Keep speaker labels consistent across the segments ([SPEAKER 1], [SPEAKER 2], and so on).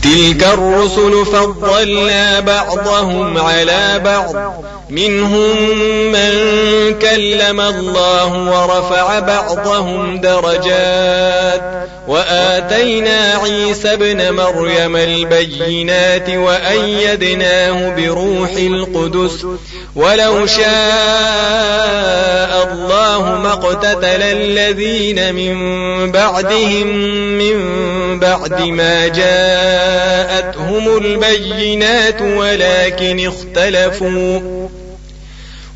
[SPEAKER 1] تلك الرسل فضلنا بعضهم على بعض منهم من كلم الله ورفع بعضهم درجات وآتينا عيسى ابن مريم البينات وأيدناه بروح القدس ولو شاء الله ما اقتتل الذين من بعدهم من بعد ما جاءتهم البينات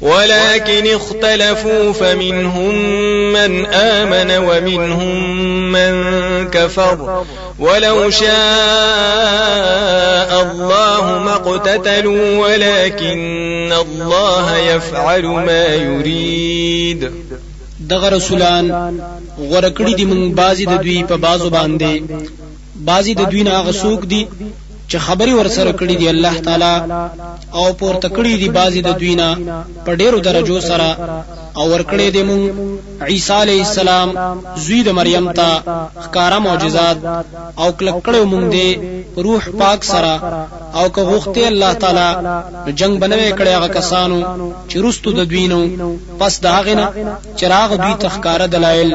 [SPEAKER 1] ولكن اختلفوا فمنهم من آمن ومنهم من كفر ولو شاء الله ما اقتتلوا ولكن الله يفعل ما يريد.
[SPEAKER 2] دغه رسولان غورکړي دي من بازي د دوی په بازو باندې، بازي د دوی نه هغه څوک دي چې خبري ورسره کړی دی الله تعالی، او پورته کړی دی بازي د دوی نه په ډیرو درجو سره، او ورکړی دی مونږ عیسی علیه السلام زوی د مریم ته ښکارا معجزات، او کلک کړو مونږ دی روح پاک سره، او که غوښته الله تعالی نو جنگ بنوي کړی هغه کسانو چې رستو د دوی نو پس دا غنه چراغ دوی تخکاره دلایل،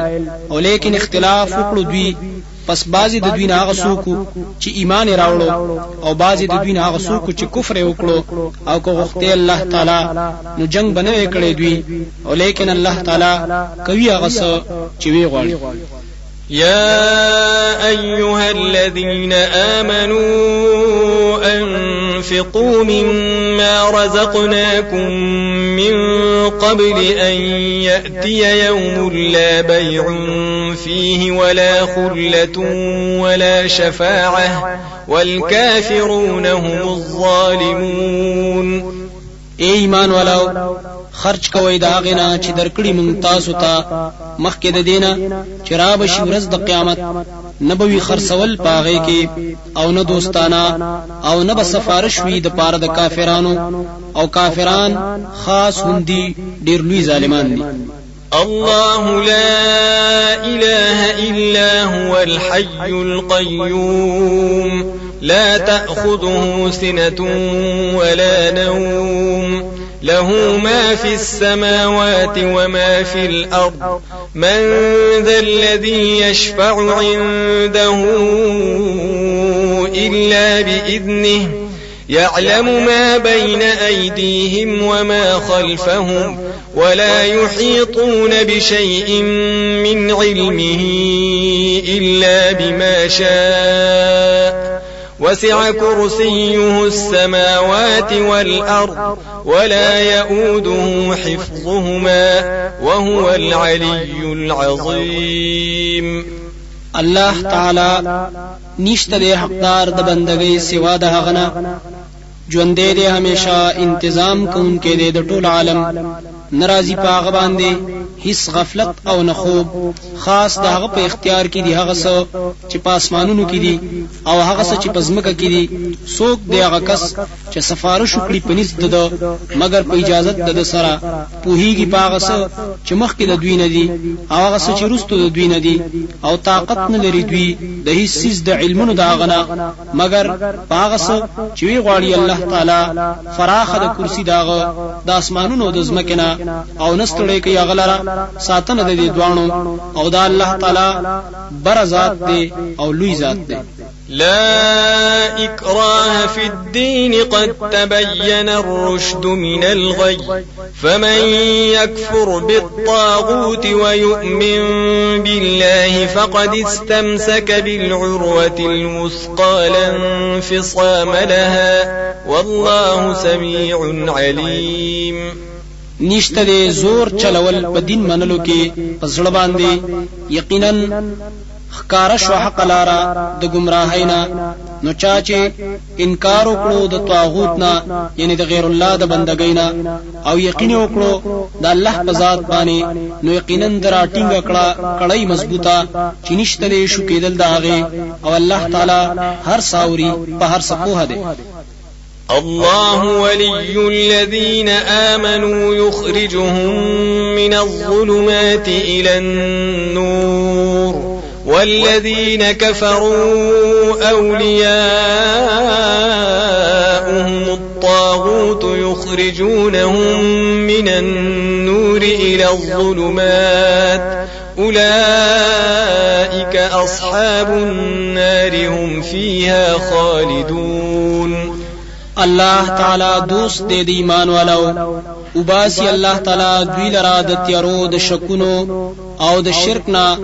[SPEAKER 2] او لیکن اختلاف وکړو دوی. پس بازی د دوی نه هغه څوک چې ایمان راوړو، او بازی د دوی نه هغه څوک چې کفر وکړو، او که غوښته الله تعالی نو جنگ بنوي کړی دوی، او لیکن الله تعالی کوي هغه څه چې وی غواړي.
[SPEAKER 1] يا أيها الذين آمنوا أنفقوا مما رزقناكم من قبل أن يأتي يوم لا بيع فيه ولا خلة ولا شفاعة والكافرون هم الظالمون.
[SPEAKER 2] اے ایمان والاو، خرج کوي دا غنا چې درکړي مونږ تاسو ته مخکې د دینه چې را بشي ورځ د قیامت، نبوي خرڅول پاغې کې، او نه دوستانه، او نه به سفارش وي د پاره د کافرانو، او کافران خاص هندي ډیر لوی ظالمان دي.
[SPEAKER 1] الله لا إله إلا هو الحي القيوم لا تأخذه سنة ولا نوم له ما في السماوات وما في الأرض من ذا الذي يشفع عنده إلا بإذنه يعلم ما بين أيديهم وما خلفهم ولا يحيطون بشيء من علمه إلا بما شاء وسع كرسيه السماوات والأرض ولا يؤوده حفظهما وهو العلي العظيم.
[SPEAKER 2] الله تعالی نشته دی حقدار د بندګۍ سوا د هغه نه، ژوندې دی همیشه انتظام کوونکی دی د ټول عالم، ناراضي پاغه باندې هیڅ غفلت او نه خوب، خاص دغه په اختیار کې دی هغه څه چې په اسمانونو کې دي او هغه څه چې په ځمکه کې دي. څوک دی هغه کس چې سفارش وکړي پنځ د مگر په اجازه د سره، پوهیږي پاغه څه چې مخکې د دوی نه دي او هغه څه چې وروسته د دوی نه دي، او طاقت نه لري دوی د هیڅ څه د علمونو داغه نه مگر پاغه څه چې وی غواړي الله تعالی. فراخه د کرسی داغه د اسمانونو د ځمکې نه، او نستړی کوي هغه لره ساتنه د دې دوانو، او دا الله تعالی بر ذات دی او لوی ذات دی.
[SPEAKER 1] لا إكراه في الدين قد تبين الرشد من الغي فمن يكفر بالطاغوت ويؤمن بالله فقد استمسك بالعروة الوثقى لا انفصام لها والله سميع عليم.
[SPEAKER 2] نشته د زور چلول په دین منلو کې پسړ باندې یقینا خکار شو حق لارا د گمراهی نه، نو چا چې انکار وکړو د طاغوت نه یعنی د غیر الله د بندګۍ نه، او یقین وکړو د الله په ذات باندې، نو یقینا درا ټینګ کړه کړی مضبوطه چې نشته شو کېدل داغه، او الله تعالی هر ساوري په هر څه په دی.
[SPEAKER 1] الله ولي الذين آمنوا يخرجهم من الظلمات إلى النور والذين كفروا أولياؤهم الطاغوت يخرجونهم من النور إلى الظلمات أولئك أصحاب النار هم فيها خالدون.
[SPEAKER 2] الله تعالی دوست دے دی ایمان والو وباسی الله تعالی دوی لرا د تیارو د شکونو او د شرک نه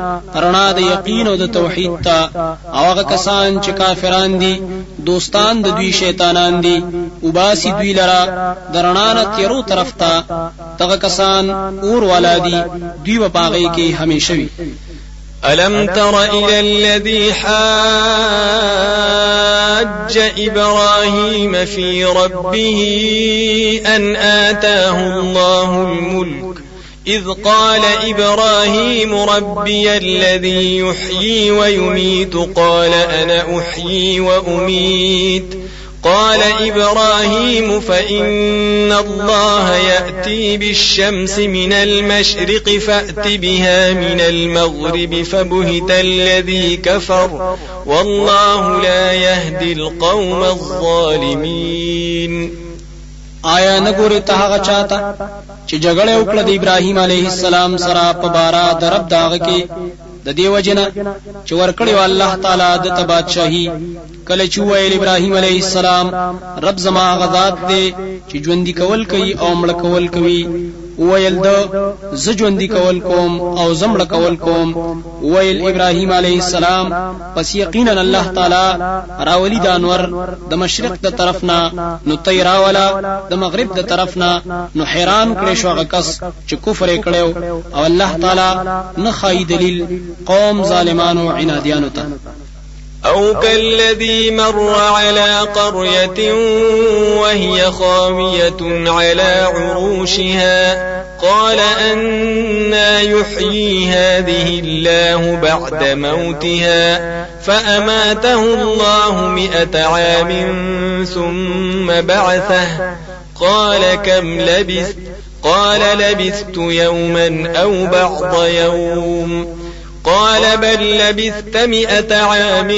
[SPEAKER 2] رڼا د یقین او د توحید ته او هغه کسان چې کافران دي دوستان د دوی شیطانان دي وباسی دوی لرا د رڼا نه تیارو طرف ته دغه کسان اور والا دي دوی په باغی کې همیشه وي.
[SPEAKER 1] ألم تر إلى الذي حاج إبراهيم في ربه أن آتاه الله الملك إذ قال إبراهيم ربي الذي يحيي ويميت قال أنا أحيي وأميت قال إبراهيم فإن الله يأتي بالشمس من المشرق فأت بها من المغرب فبهت الذي كفر والله لا يهدي القوم الظالمين.
[SPEAKER 2] آیا نګوري ته هغه چاته چې جګړه وکړه د ابراهیم علیه السلام سره په بارا د رب داغه کې د دیو جنا چې ورکړیو الله تعالی د تبادشاہي کله چې ویل ابراهیم علیه السلام رب زما غذات دی چې ژوندۍ کول کوي او مړ کول کوي ویل د ز ژوندۍ کول کوم او زمړ کول کوم ویل ابراهیم علیه السلام پس یقینا الله تعالی راولی د انور د مشرق د طرفنا نو تیرا ولا د مغرب د طرفنا نو حیران کړي شو هغه کس چې کفر کړو او الله تعالی نه خای دلیل قوم ظالمانو عنادیانو ته.
[SPEAKER 1] أو كالذي مر على قرية وهي خاوية على عروشها قال أنى يحيي هذه الله بعد موتها فأماته الله 100 عام ثم بعثه قال كم لبثت قال لبثت يوما أو بعض يوم قال بل لبثت 100 عام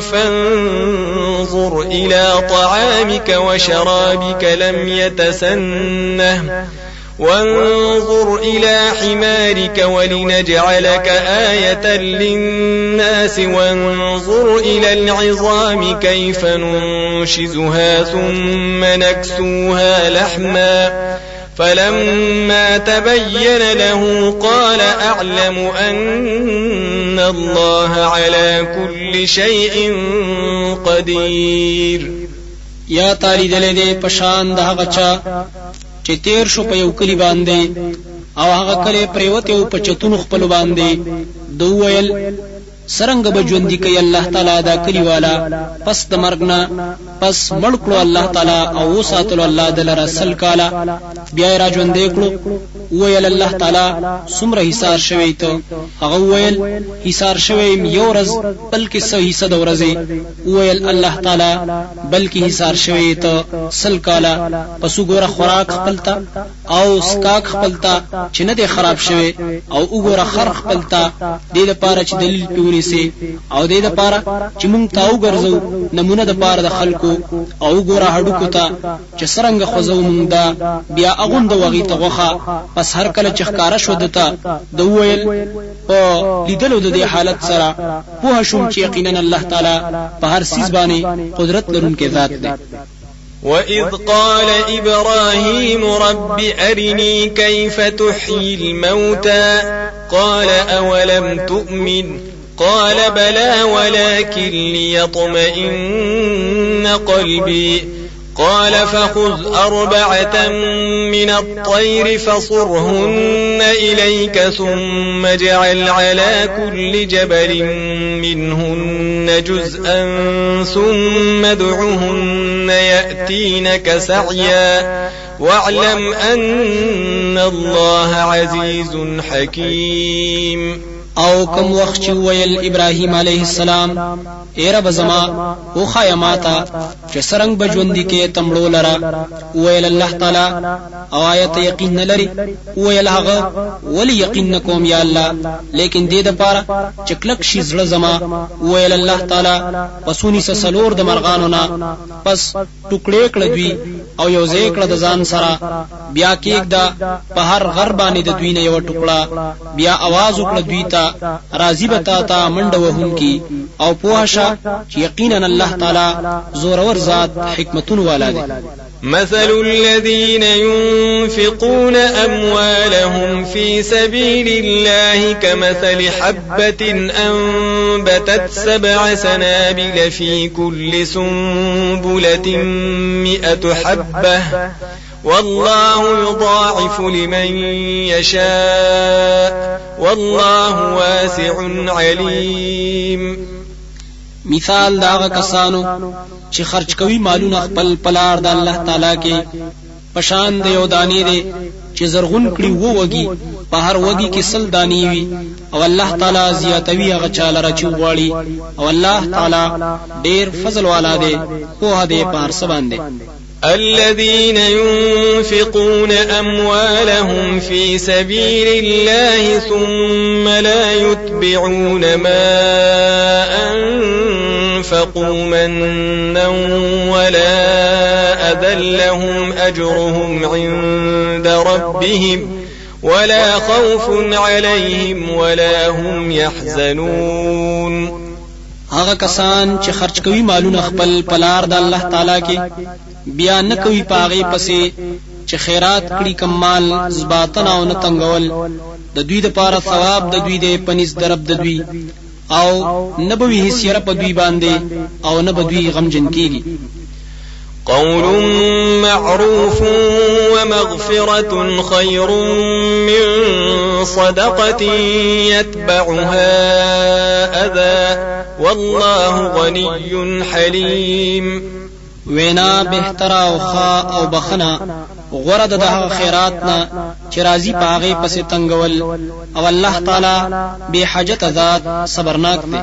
[SPEAKER 1] فانظر إلى طعامك وشرابك لم يتسنه وانظر إلى حمارك ولنجعلك آية للناس وانظر إلى العظام كيف ننشزها ثم نكسوها لحما فلما تبين له قال أعلم أن الله على كل شيء قدير.
[SPEAKER 2] یا تالی دلې دې پشان د هغه چا چې تیر شو په یو کلی باندې او هغه کلی پریوت یو په چتون خپل باندې دوه ویل سرنګ بجوندی کوي الله تعالی دا کلی والا پس د مرګنا پس مړکړو الله تعالی او ساتلو الله دلر سل کالا بیا را ژوندې کړو ویل الله تعالی سمره حصار شوی ته هغه ویل حصار شوی یو ورځ بلکې سو حصہ د ورځې ویل الله تعالی بلکې حصار شوی ته سل کالا پس وګوره خوراک خپلتا او سکاک خپلتا چې نه دی خراب شوی او وګوره خر خپلتا دې لپاره چې دلیل پیونی سي او دې لپاره چې مونږ تاو ګرځو نمونه د پاره د خلکو او وګوره هډوکو ته چې سرنګ خوځو مونږ دا بیا اغوند وغي ته غوخه پس هر کله چې ښکارا شو دته د ویل په لیدلو د دې حالت سره په شوم چې یقینا الله تعالی په هر سیز باندې قدرت لرونکی ذات دی.
[SPEAKER 1] وإذ قال إبراهيم رب أرني كيف تحيي الموتى قال أولم تؤمن قال بلى ولكن ليطمئن قلبي قال فخذ 4 من الطير فصرهن إليك ثم اجعل على كل جبل منهن جزءا ثم ادعهن يأتينك سعيا واعلم أن الله عزيز حكيم.
[SPEAKER 2] او کوم وخت چې ویل ابراهیم علیه السلام اے رب زما او خایماتا چې سرنګ بجوندي کې تمړو لرا ویل الله تعالی او آیت یقین لري ویل هغه ولی یقین نکوم یا الله لیکن دې د پاره چې کلک شي زړه زما ویل الله تعالی وسونی سلور د مرغانو نه پس ټوکړې کړه دوی او یو ځای کړه د ځان سره بیا کېک دا په هر غر باندې د دوی نه یو ټوکړه بیا आवाज وکړه دوی ته راضی بتا تا منډه وهونکی او پوهشه چې یقینا الله تعالی زور ور ذات حکمتون والا دی.
[SPEAKER 1] مثل الذين ينفقون أموالهم في سبيل الله كمثل حبة أنبتت 7 سنابل في كل سنبلة 100 حبة والله يضاعف لمن يشاء والله واسع عليم.
[SPEAKER 2] مثال داغه کسانو چې خرج کوي مالونه خپل پلار د الله تعالی کې پشان د یو دانی دی چې زرغون کړي وو وږي په هر وږي کې 100 دانی وي او الله تعالی زیاتوي هغه چاله راچو غواړي او الله تعالی ډیر فضل والا دی په هده په هر څه باندې.
[SPEAKER 1] الذين ينفقون أموالهم في سبيل الله ثم لا يتبعون ما أنفقوا منا ولا أذى لهم أجرهم عند ربهم ولا خوف عليهم ولا هم يحزنون.
[SPEAKER 2] هغه کسان چې خرج کوي مالونه خپل پلار د الله تعالی کې بیا نه کوي پاغي پسې چې خیرات کړي کمال زباتن او نه تنگول د دوی د پاره ثواب د دوی د پنځ درب د دوی او نبوي هیڅ په دوی باندې او نه بدوی غمجن کیږي.
[SPEAKER 1] قول معروف ومغفرة خير من صدقة يتبعها أذى والله غني حليم.
[SPEAKER 2] وینا بهترا او خا او بخنا غرد د خیراتنا چې راضی پاغه پسې تنگول او الله تعالی به حاجت ذات صبرناک دی.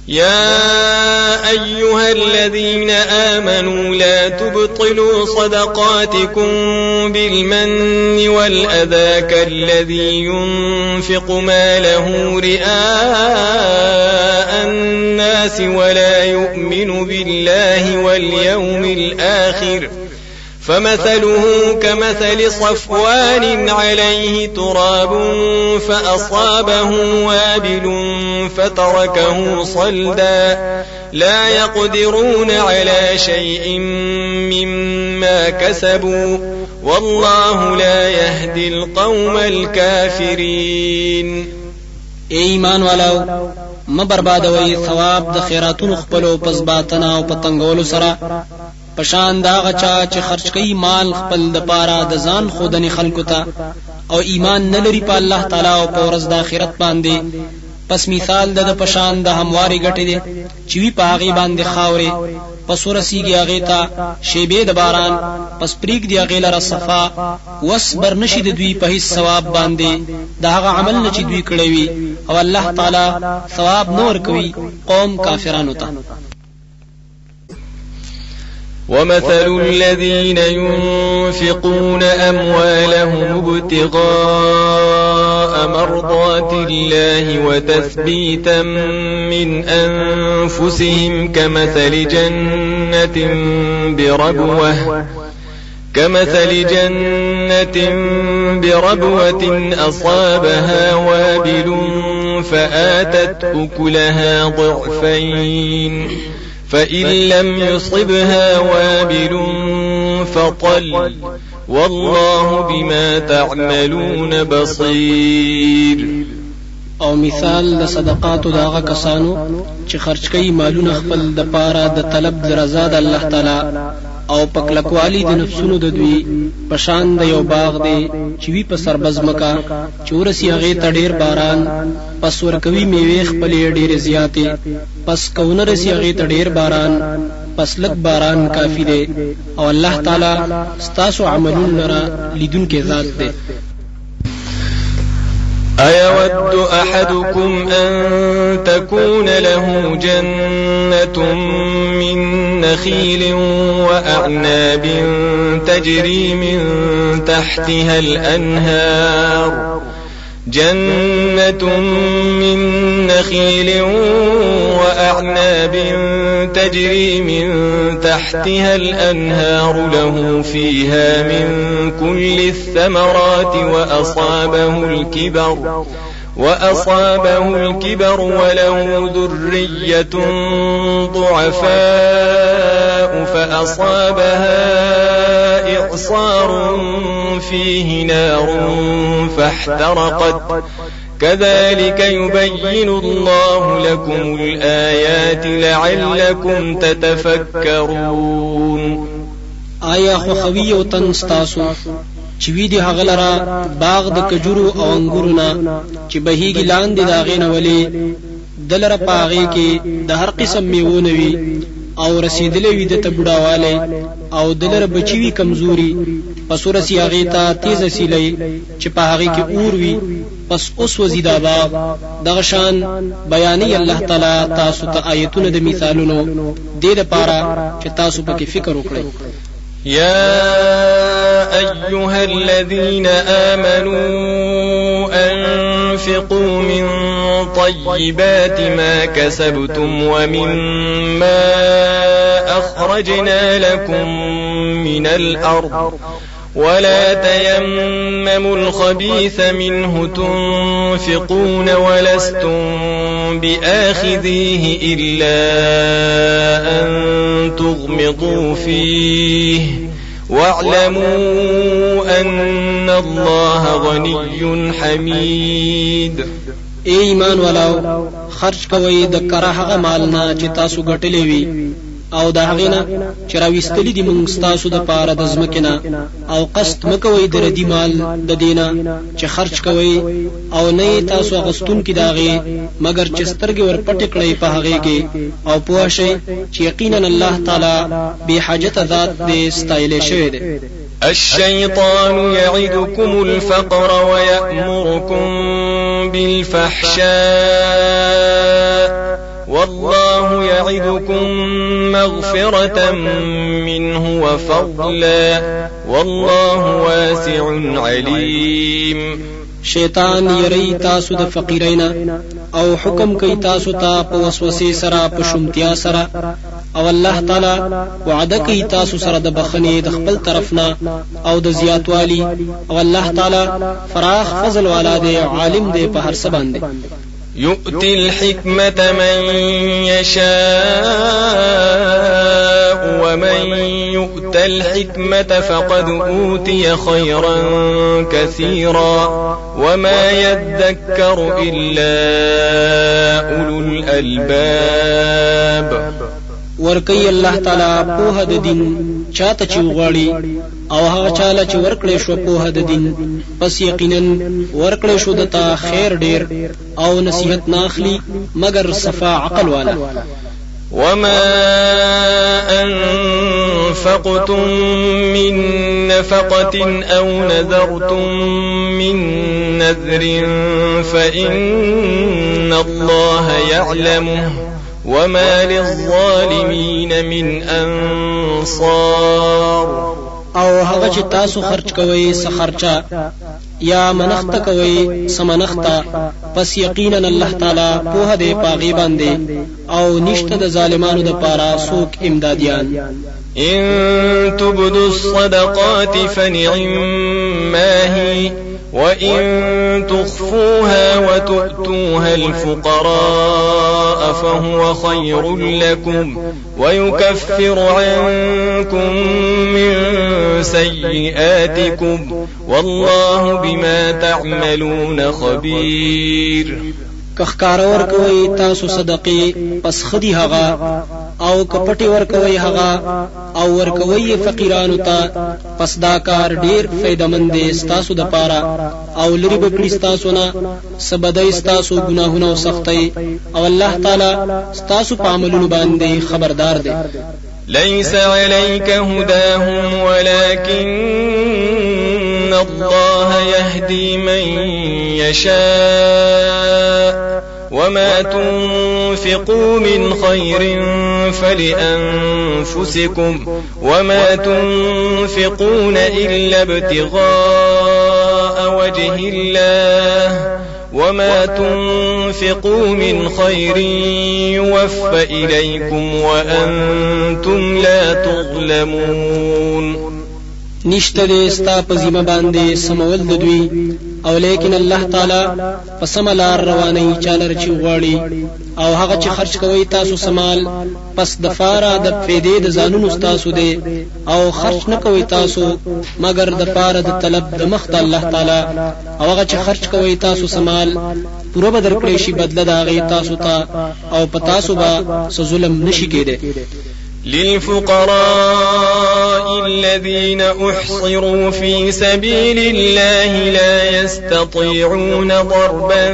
[SPEAKER 1] يا أيها الذين آمنوا لا تبطلوا صدقاتكم بالمن والأذى كالذي ينفق ماله رئاء الناس ولا يؤمن بالله واليوم الآخر فمثله كمثل صفوان عليه تراب فأصابه وابل فتركه صلدا لا يقدرون على شيء مما كسبوا والله لا يهدي القوم الكافرين.
[SPEAKER 2] ایمان والو ما بربادوي ثواب د خیراتونو خپلو پزباتنا او پتنګولو سره پشان دا غچا چې خرج کوي مال خپل د پاره د ځان خودنی خلکو ته او ایمان نه لري په الله تعالی او په ورځ د آخرت باندې پس مثال د پشان د همواري غټي دي چې وی په هغه باندې خاوري پس ورسیږي هغه ته شیبه د باران پس پریک دی هغه لره صفا وصبر نشي د دوی په هیڅ ثواب باندې دا هغه عمل نه چې دوی کړی وي او الله تعالی ثواب نور کوي قوم کافرانو ته.
[SPEAKER 1] ومثل الذين ينفقون أموالهم ابتغاء مرضات الله وتثبيتا من أنفسهم كمثل جنة بربوة أصابها وابل فآتت أكلها ضعفين فإن لم يصبها وابل فطل والله بما تعملون بصير.
[SPEAKER 2] او مثال د صدقاتو داغه کسانو چې خرج کوي مالونه خپل د پاره د طلب د رضا د الله تعالی او پکلکوالی د نفسونو د دوی پشان د یو باغ دی چې وی په سربز مکا چورسی هغه ته ډیر باران پس ورکوي میوه خپل ډیر زیاتې پس کونه رسی هغه ته ډیر باران پس لک باران کافی دی او الله تعالی ستاسو عملون لرا لیدون کې ذات دی.
[SPEAKER 1] أيود أحدكم أن تكون له جنة من نخيل وأعناب تجري من تحتها الأنهار وأعناب تجري من تحتها الأنهار له فيها من كل الثمرات وأصابه الكبر وله ذرية ضعفاء فأصابها إعصار فيه نار فاحترقت كذلك يبين الله لكم الآيات لعلكم تتفكرون.
[SPEAKER 2] آیا خو خوی او تن ستاسو چې وی دی هغه لرا باغ د کجورو او انګورنا چې بهیږي لاندې داغې نه ولې دلره پاغې کې د هر قسم میوونه وي او رسیدلې وي د تبډاواله او دلره بچی وي کمزوري پس ورسی هغه ته تیز سیلې چې پاغې کې اور وي پس اوس وزیدا باغ دغه شان بیانې الله تعالی تاسو ته آیتونه د مثالونو د دې لپاره چې تاسو پکې فکر وکړئ.
[SPEAKER 1] يا أيها الذين آمنوا أنفقوا من طيبات ما كسبتم ومما أخرجنا لكم من الأرض ولا تيمموا الخبيث منه تنفقون ولستم بآخذيه إلا أن تغمضوا فيه واعلموا أن الله غني حميد.
[SPEAKER 2] اے ایمان والاو خرج کوئ د کراهغه مالنا چې تاسو ګټلې وي او دا هغه چې راويستلې دي موږ تاسو د پاره د ځمکینا او قصد مکوئ د ردی مال د دینه چې خرج کوئ او نه تاسو غستون کې داغه مگر چې سترګې ور پټ کړئ په هغه کې او پوه شئ چې یقینا الله تعالی به حاجت ذات دې استایل شوی دی.
[SPEAKER 1] الشيطان يعدكم الفقر ويأمركم بالفحشاء والله يعدكم مغفرة منه وفضلا والله واسع عليم.
[SPEAKER 2] شیطان یری تاسو د فقیرینا او حکم کوي تاسو ته په وسوسه سره په شومتیا سره او الله تعالی وعده کوي تاسو سره د بخنه د خپل طرفنا او د زیاتوالی او الله تعالی فراخ فضل والا دی عالم دی په هر څه باندې.
[SPEAKER 1] يؤتي الحكمة من يشاء ومن يؤت الحكمة فقد أوتي خيرا كثيرا وما يذكر إلا أولو الألباب.
[SPEAKER 2] ورکی الله تعالی په د دین چاته چې وغواړي او هغه چاله چې ورکړې شو په د دین پس یقینا ورکړې شو دته خیر ډیر او نصیحت ناخلی مگر صفا عقل والا.
[SPEAKER 1] وما أنفقتم من نفقة أو نذرتم من نذر فإن الله يعلمه وما للظالمين من أنصار.
[SPEAKER 2] او هغه چې تاسو خرج کوئ سخرچا یا منخت کوئ سمنختا پس یقینا الله تعالی په دې پاغي باندې او نشته د ظالمانو د پاره سوک امدادیان.
[SPEAKER 1] إن تبدوا الصدقات فنعما هي وإن تخفوها وتؤتوها الفقراء فهو خير لكم ويكفر عنكم من سيئاتكم والله بما تعملون خبير.
[SPEAKER 2] کخکار ورکوي تاسو صدقې پس خدي هغه او کپټي ورکوي هغه او ورکوي فقیرانو ته پس دا کار ډیر فائدمند دی تاسو د پاره او لري بکړي تاسو نه سبدای تاسو ګناهونه او سختي او الله تعالی تاسو په عملونو باندې خبردار دی.
[SPEAKER 1] ليس عليك هداهم ولكن الله يهدي من يشاء وما تنفقوا من خير فلأنفسكم وما تنفقون إلا ابتغاء وجه الله وما تنفقوا من خير يوفى إليكم وأنتم لا تظلمون.
[SPEAKER 2] نشته دې ستا په ذمه باندې سمول د دوی او لیکن الله تعالی په سم لار رواني چاله رچی غواړي او هغه چې خرج کوي تاسو سمال پس د فاره د فیدې د ځانونو تاسو دې او خرج نه کوي تاسو مگر د فاره د طلب د مخ د الله تعالی او هغه چې خرج کوي تاسو سمال پوره بدر کړی شي بدله دا غي تاسو ته او په تاسو به ظلم نشي کېده.
[SPEAKER 1] للفقراء الذين أحصروا في سبيل الله لا يستطيعون ضربا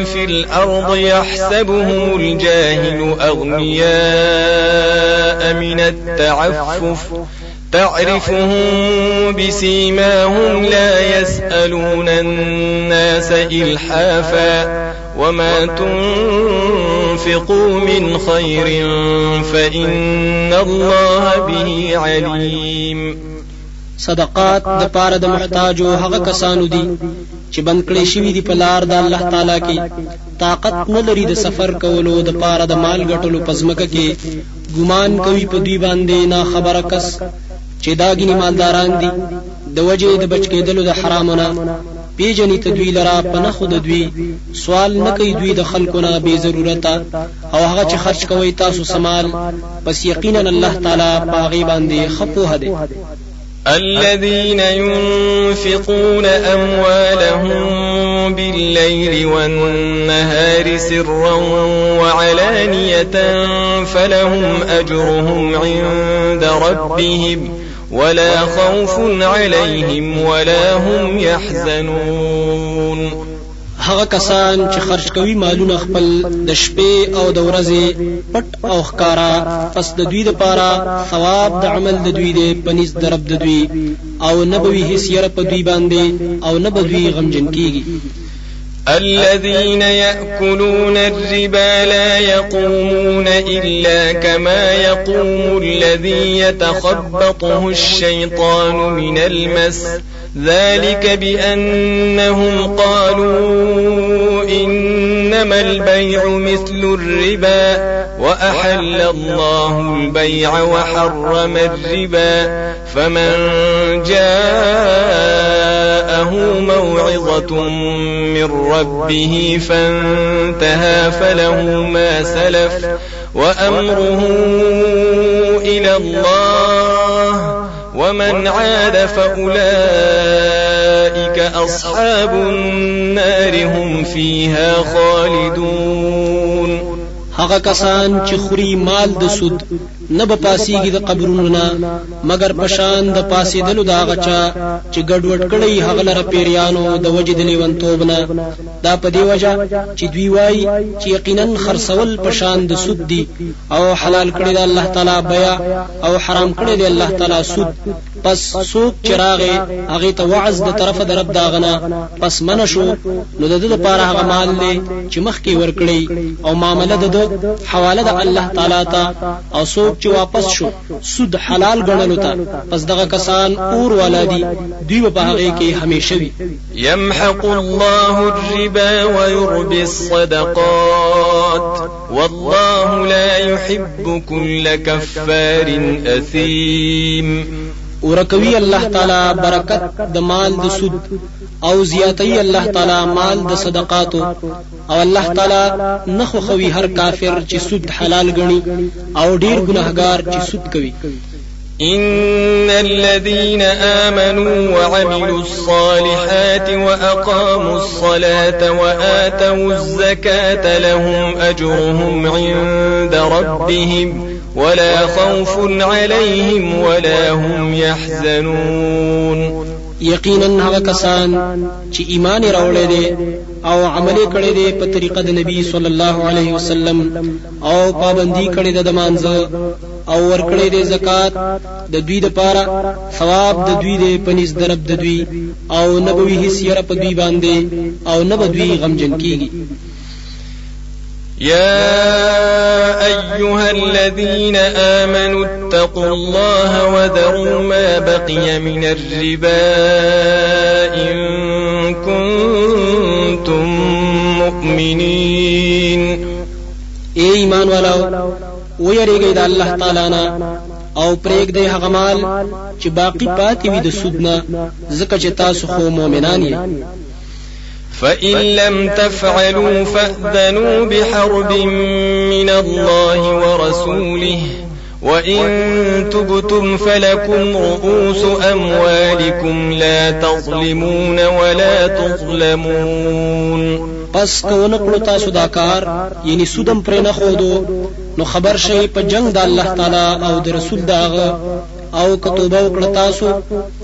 [SPEAKER 1] في الأرض يحسبهم الجاهل أغنياء من التعفف تعرفهم بسيماهم لا يسألون الناس إلحافا وما تنفقوا من خير فإن الله به عليم.
[SPEAKER 2] صدقات د پاره د محتاجو هغه کسانو دي چې بند کړي شوی دي په لار د الله تعالی کې طاقت نه لري د سفر کولو د پاره د مال ګټلو پزمکه کې ګمان کوي په دوی باندې نه خبره کس چې دا ګینی مالداران دي د وجه د بچ کېدلو د حرامونه پیجنی تدوی لرا پنخو د دوی سوال نه کوي دوی د خلقونه به ضرورت او هغه چې خرج کوي تاسو سمال پس یقینا الله تعالی پاغي باندې خپوه ده.
[SPEAKER 1] الذين ينفقون أموالهم بالليل والنهار سرا وعلانية فلهم أجرهم عند ربهم ولا خوف عليهم ولا هم يحزنون.
[SPEAKER 2] هغه کسان چې خرج کوي مالونه خپل د شپې او د ورځې پټ او ښکارا پس د دوی لپاره ثواب د عمل د دوی دی پنځ درب د دوی او نبوي هیڅ یره په دوی باندې او نبوي غمجن کیږي.
[SPEAKER 1] الذين يأكلون الربا لا يقومون إلا كما يقوم الذي يتخبطه الشيطان من المس ذلك بأنهم قالوا إنما البيع مثل الربا وأحل الله البيع وحرم الربا فمن جاءه موعظة من ربه فانتهى فله ما سلف وأمره إلى الله ومن عاد فأولئك أصحاب النار هم فيها خالدون.
[SPEAKER 2] هغه کسان چې خوري مال د سود نه به پاسيږي د قبرونو نه مگر پشان د پاسېدلو دا غچا چې ګډوډ کړي هغه لره پیریانو د وجد لیونتوب نه دا په دی وجه چې دوی وای چې یقینا خرڅول پشان د سود دي او حلال کړي د الله تعالی بیا او حرام کړي د الله تعالی سود پس سود چراغه هغه ته وعظ د طرفه د رب داغنا پس منشو نو د دې لپاره هغه مال دی چې مخکې ورکړي او معاملې د حواله د الله تعالی ته او سود چې واپس شو سود حلال ګڼلو ته پس دغه کسان اور ولادي دوی په هغه کې همیشه وي.
[SPEAKER 1] يمحق الله الربا ويربي الصدقات والله لا يحب كل كفار أثيم.
[SPEAKER 2] ورکوي الله تعالی برکت د مال د سود او زیاتي الله تعالی مال د صدقاتو او الله تعالی نخو خوي هر کافر چې سود حلال ګڼي او ډیر ګناهګار چې سود کوي.
[SPEAKER 1] إن الذين آمنوا وعملوا الصالحات وأقاموا الصلاة وآتوا الزكاة لهم أجرهم عند ربهم ولا خوف عليهم ولا هم يحزنون.
[SPEAKER 2] یقینا هغه کسان چې ایمان راوړل دي او عمل کړي دي په طریقه د نبی صلی الله علیه وسلم او پابندي کړي د مانځه او ورکړې دې زکات د دوی د پاره ثواب د دوی دې پنځ درب د دوی او نبوي هیڅ یره په دوی باندې او نه دوی غمجن کیږي.
[SPEAKER 1] يا أيها الذين آمنوا اتقوا الله وذروا ما بقي من الربا إن كنتم مؤمنين.
[SPEAKER 2] اے ایمان والاو ويریږئ د الله تعالی نه او پرېږدئ هغه مال چې باقی پاتې وي د سود نه ځکه چې تاسو خو مؤمنان یې.
[SPEAKER 1] فإن لم تفعلوا فأذنوا بحرب من الله ورسوله وإن تبتم فلكم رؤوس أموالكم لا تظلمون ولا تظلمون.
[SPEAKER 2] پس کونه کړو تاسو دا کار یعنی سودم پرې نه خودو نو خبر شي په جنگ د الله تعالی او د رسول داغه او کتوبه وکړه تاسو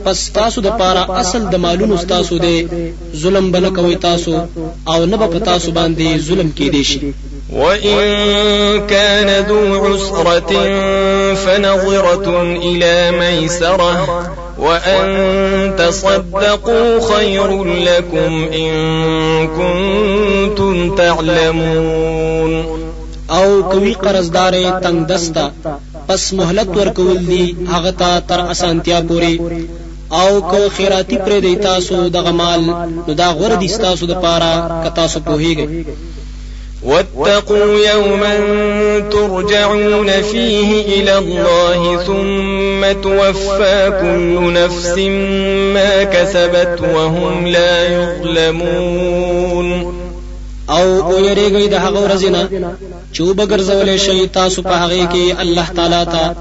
[SPEAKER 2] پس تاسو د پاره اصل د مالونو تاسو دې ظلم بنه کوي تاسو او نه په تاسو باندې ظلم کې دي شي.
[SPEAKER 1] وإن كان ذو عسرة فنظرة إلى ميسرة وأن تصدقوا خير لكم إن كنتم تعلمون.
[SPEAKER 2] او کوي قرضدار تنگ دستا پس مهلت ورکول دي هغه ته تر اسانتیا پوری او کو خیراتی پر دی تاسو دغه مال نو دا غور دي تاسو د پاره ک تاسو پوهیږئ.
[SPEAKER 1] واتقوا يوما ترجعون فيه إلى الله ثم توفى كل نفس ما كسبت وهم لا يظلمون.
[SPEAKER 2] او ويریږئ د هغه ورځې نه چې وبګرځولې شي تاسو په هغه کې الله تعالی ته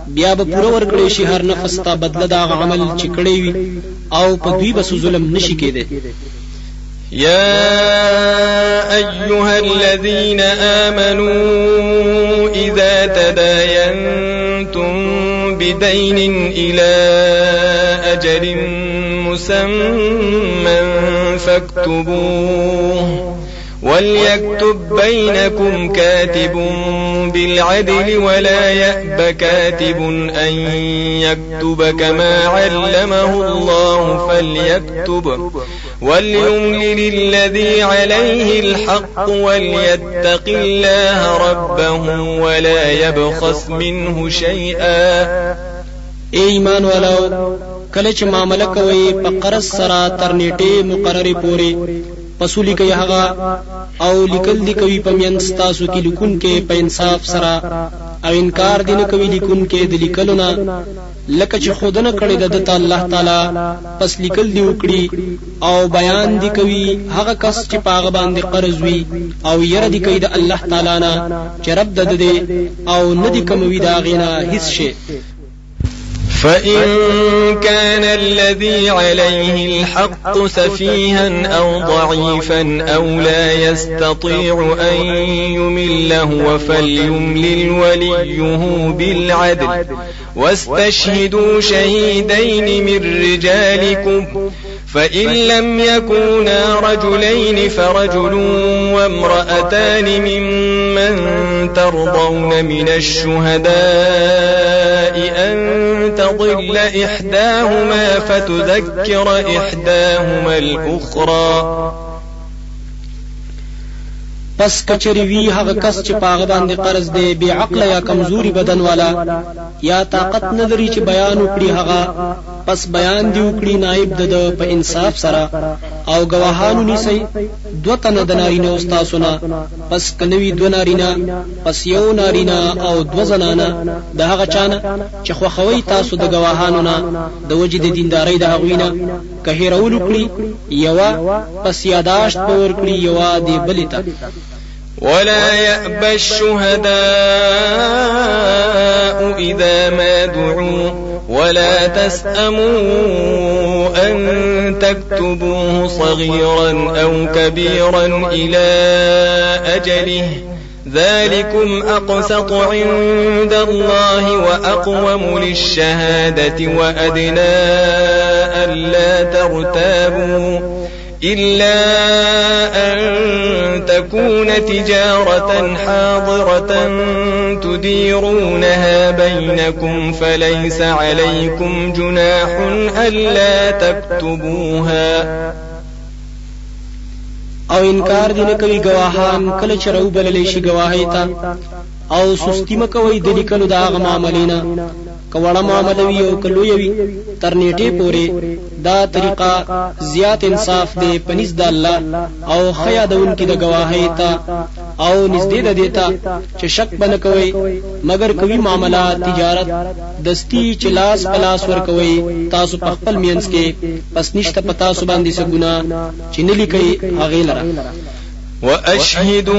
[SPEAKER 2] بیا به پوره ورکړي شي هر نفس ته بدله د عمل چې کړی وي او په دوی بس ظلم نشي کېده.
[SPEAKER 1] يا أيها الذين آمنوا إذا تداينتم بدين إلى أجل مسمى فاكتبوه وليكتب بينكم كاتب بالعدل ولا يأب كاتب أن يكتب كما علمه الله فليكتب وليملل الذي عليه الحق وليتق الله ربه ولا يبخس منه شيئا.
[SPEAKER 2] ایمان والو کله چې معاملې کوي په قرض سره تر نیټه مقرره پوري پسولی کوي هغه او لیکل دی کوي په میانس تاسو کې لیکون کې په انصاف سره او انکار دي نه کوي لیکون کې د لیکلونه لکه چې خودنه کړی د الله تعالی پس لیکل دی وکړي او بیان دی کوي هغه کس چې پاغه باندې قرض وي او ير دی کوي د الله تعالی نه چې رب د دې او ندی کوي دا غینا هیڅ شي.
[SPEAKER 1] فإن كان الذي عليه الحق سفيها أو ضعيفا أو لا يستطيع أن يمله فليملل وليه بالعدل واستشهدوا شهيدين من رجالكم فإن لم يكونا رجلين فرجل وامرأتان ممن ترضون من الشهداء أن تضل إحداهما فتذكر إحداهما الأخرى.
[SPEAKER 2] پس کچری وی هغه کس چې پاغه باندې قرض دی بی عقل یا کمزوري بدن والا یا طاقت نظری چې بیان وکړي هغه پس بیان دی وکړي نائب د په انصاف سره او گواهانو نیسي دو تنه د نارینه استادونه پس کنوي دو نارینه پس یو نارینه او دو زنانه د هغه چانه چې خوخوي تاسو د گواهانو نه د وجد دینداري د هغوینه کهیرول وکړي یوا پس یاداشت پور کړی یوا دی بلیتا.
[SPEAKER 1] ولا يأبى الشهداء إذا ما دعوا ولا تسأموا أن تكتبوه صغيرا أو كبيرا إلى أجله ذلكم أقسط عند الله وأقوم للشهادة وأدنى ألا ترتابوا إلا أن تكون تجارة حاضرة تديرونها بينكم فليس عليكم جناح ألا تكتبوها.
[SPEAKER 2] او انکار دي نه کوي گواهان کله چې راو بللی شي گواهی ته او سستی مکوي د لیکلو د هغه معاملینا کوړه معاملوي او کلوي تر نیټه پورې دا طریقه زیات انصاف دی پنځ د الله او خیا دون کې د گواهی ته او نږدې د دیتا چې شک بنه کوي مگر کوي معاملات تجارت دستی چې لاس پلاس ور کوي تاسو په خپل مینس کې پس نشته پتا سو باندې څه ګناه چې نه لیکي هغه لره.
[SPEAKER 1] وأشهدوا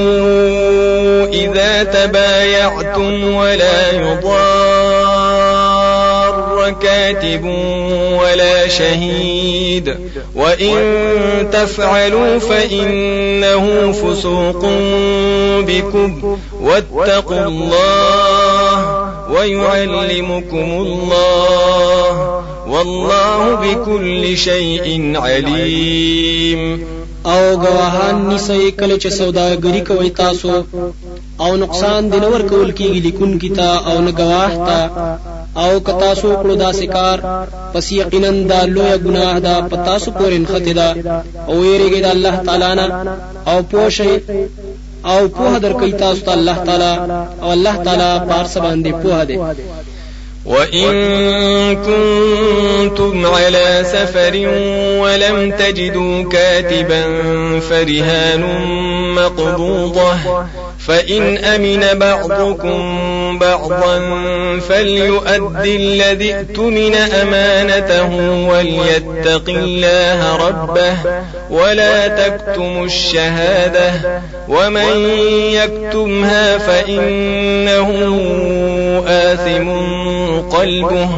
[SPEAKER 1] إذا تبايعتم ولا يضار كاتب ولا شهيد وإن تفعلوا فإنه فسوق بكم واتقوا الله ويعلمكم الله والله بكل شيء عليم.
[SPEAKER 2] او گواهان نیسئ کله چې سوداګری کوي تاسو او نقصان دینور کول کیږي لیکون کیتا او نه گواه تا او کتا سو کړو دا سکار پس یقینا دا لوی ګناه دا پتا سو پورین خطدا او یریږي د الله تعالی نه او پوښي او په در کوي تاسو ته الله تعالی او الله تعالی پارس باندې په دی.
[SPEAKER 1] وإن كنتم على سفر ولم تجدوا كاتبا فرهان مقبوضة فإن أمن بعضكم بعضا فليؤد الذي اؤتمن أمانته وليتق الله ربه ولا تكتموا الشهادة ومن يكتمها فإنه آثم قلبه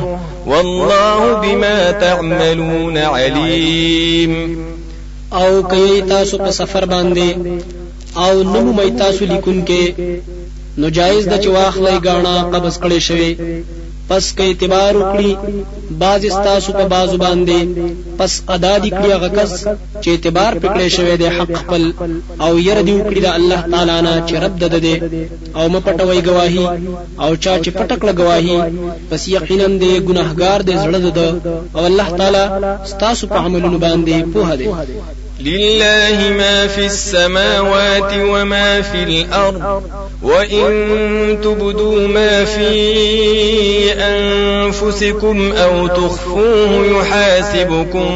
[SPEAKER 1] والله بما تعملون عليم.
[SPEAKER 2] او کئی تاسو په سفر باندې او نمو مئی تاسو لیکون کې نو جایز د چواخلای غاڼه قبض کړي شوی پس کې اعتبار وکړي باز استاسو په بازو باندې پس ادا دي کړی هغه کس چې اعتبار پکړي شوی د حق خپل او ير دی وکړي د الله تعالی نه چې رب ده او مپټوي گواہی او چا چې پټکړه گواہی پس یقینا د ګناهګار د زړه ده او الله تعالی استاسو په عملونو باندې پوهه ده.
[SPEAKER 1] لله ما في السماوات وما في الأرض وإن تبدوا ما في أنفسكم أو تخفوه يحاسبكم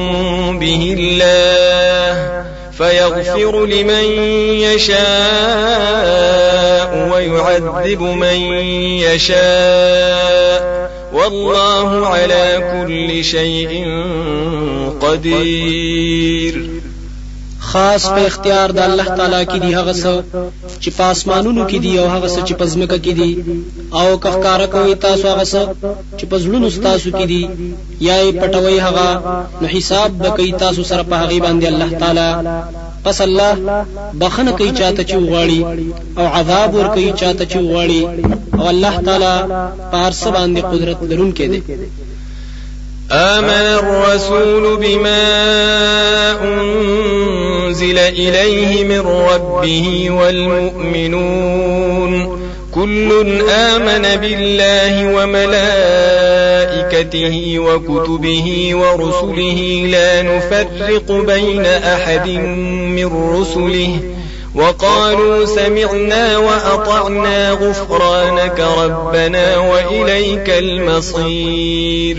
[SPEAKER 1] به الله فيغفر لمن يشاء ويعذب من يشاء والله على كل شيء قدير.
[SPEAKER 2] خاص په اختیار د الله تعالی کې دی هغه څه چې په اسمانونو کې دی او هغه څه چې په ځمکه کې دی او کفاره کوي تاسو هغه څه چې په زړونو تاسو کې دی یا یې پټوي هغه نو حساب وکي تاسو سره په هغه باندې الله تعالی پس الله بخنه کوي چاته چې وغواړي او عذاب ور کوي چاته چې وغواړي او الله تعالی په هر څه باندې قدرت لرونکی دی.
[SPEAKER 1] آمن الرسول بما أنزل إليه من ربه والمؤمنون كل آمن بالله وملائكته وكتبه ورسله لا نفرق بين أحد من رسله وقالوا سمعنا وأطعنا غفرانك ربنا وإليك المصير.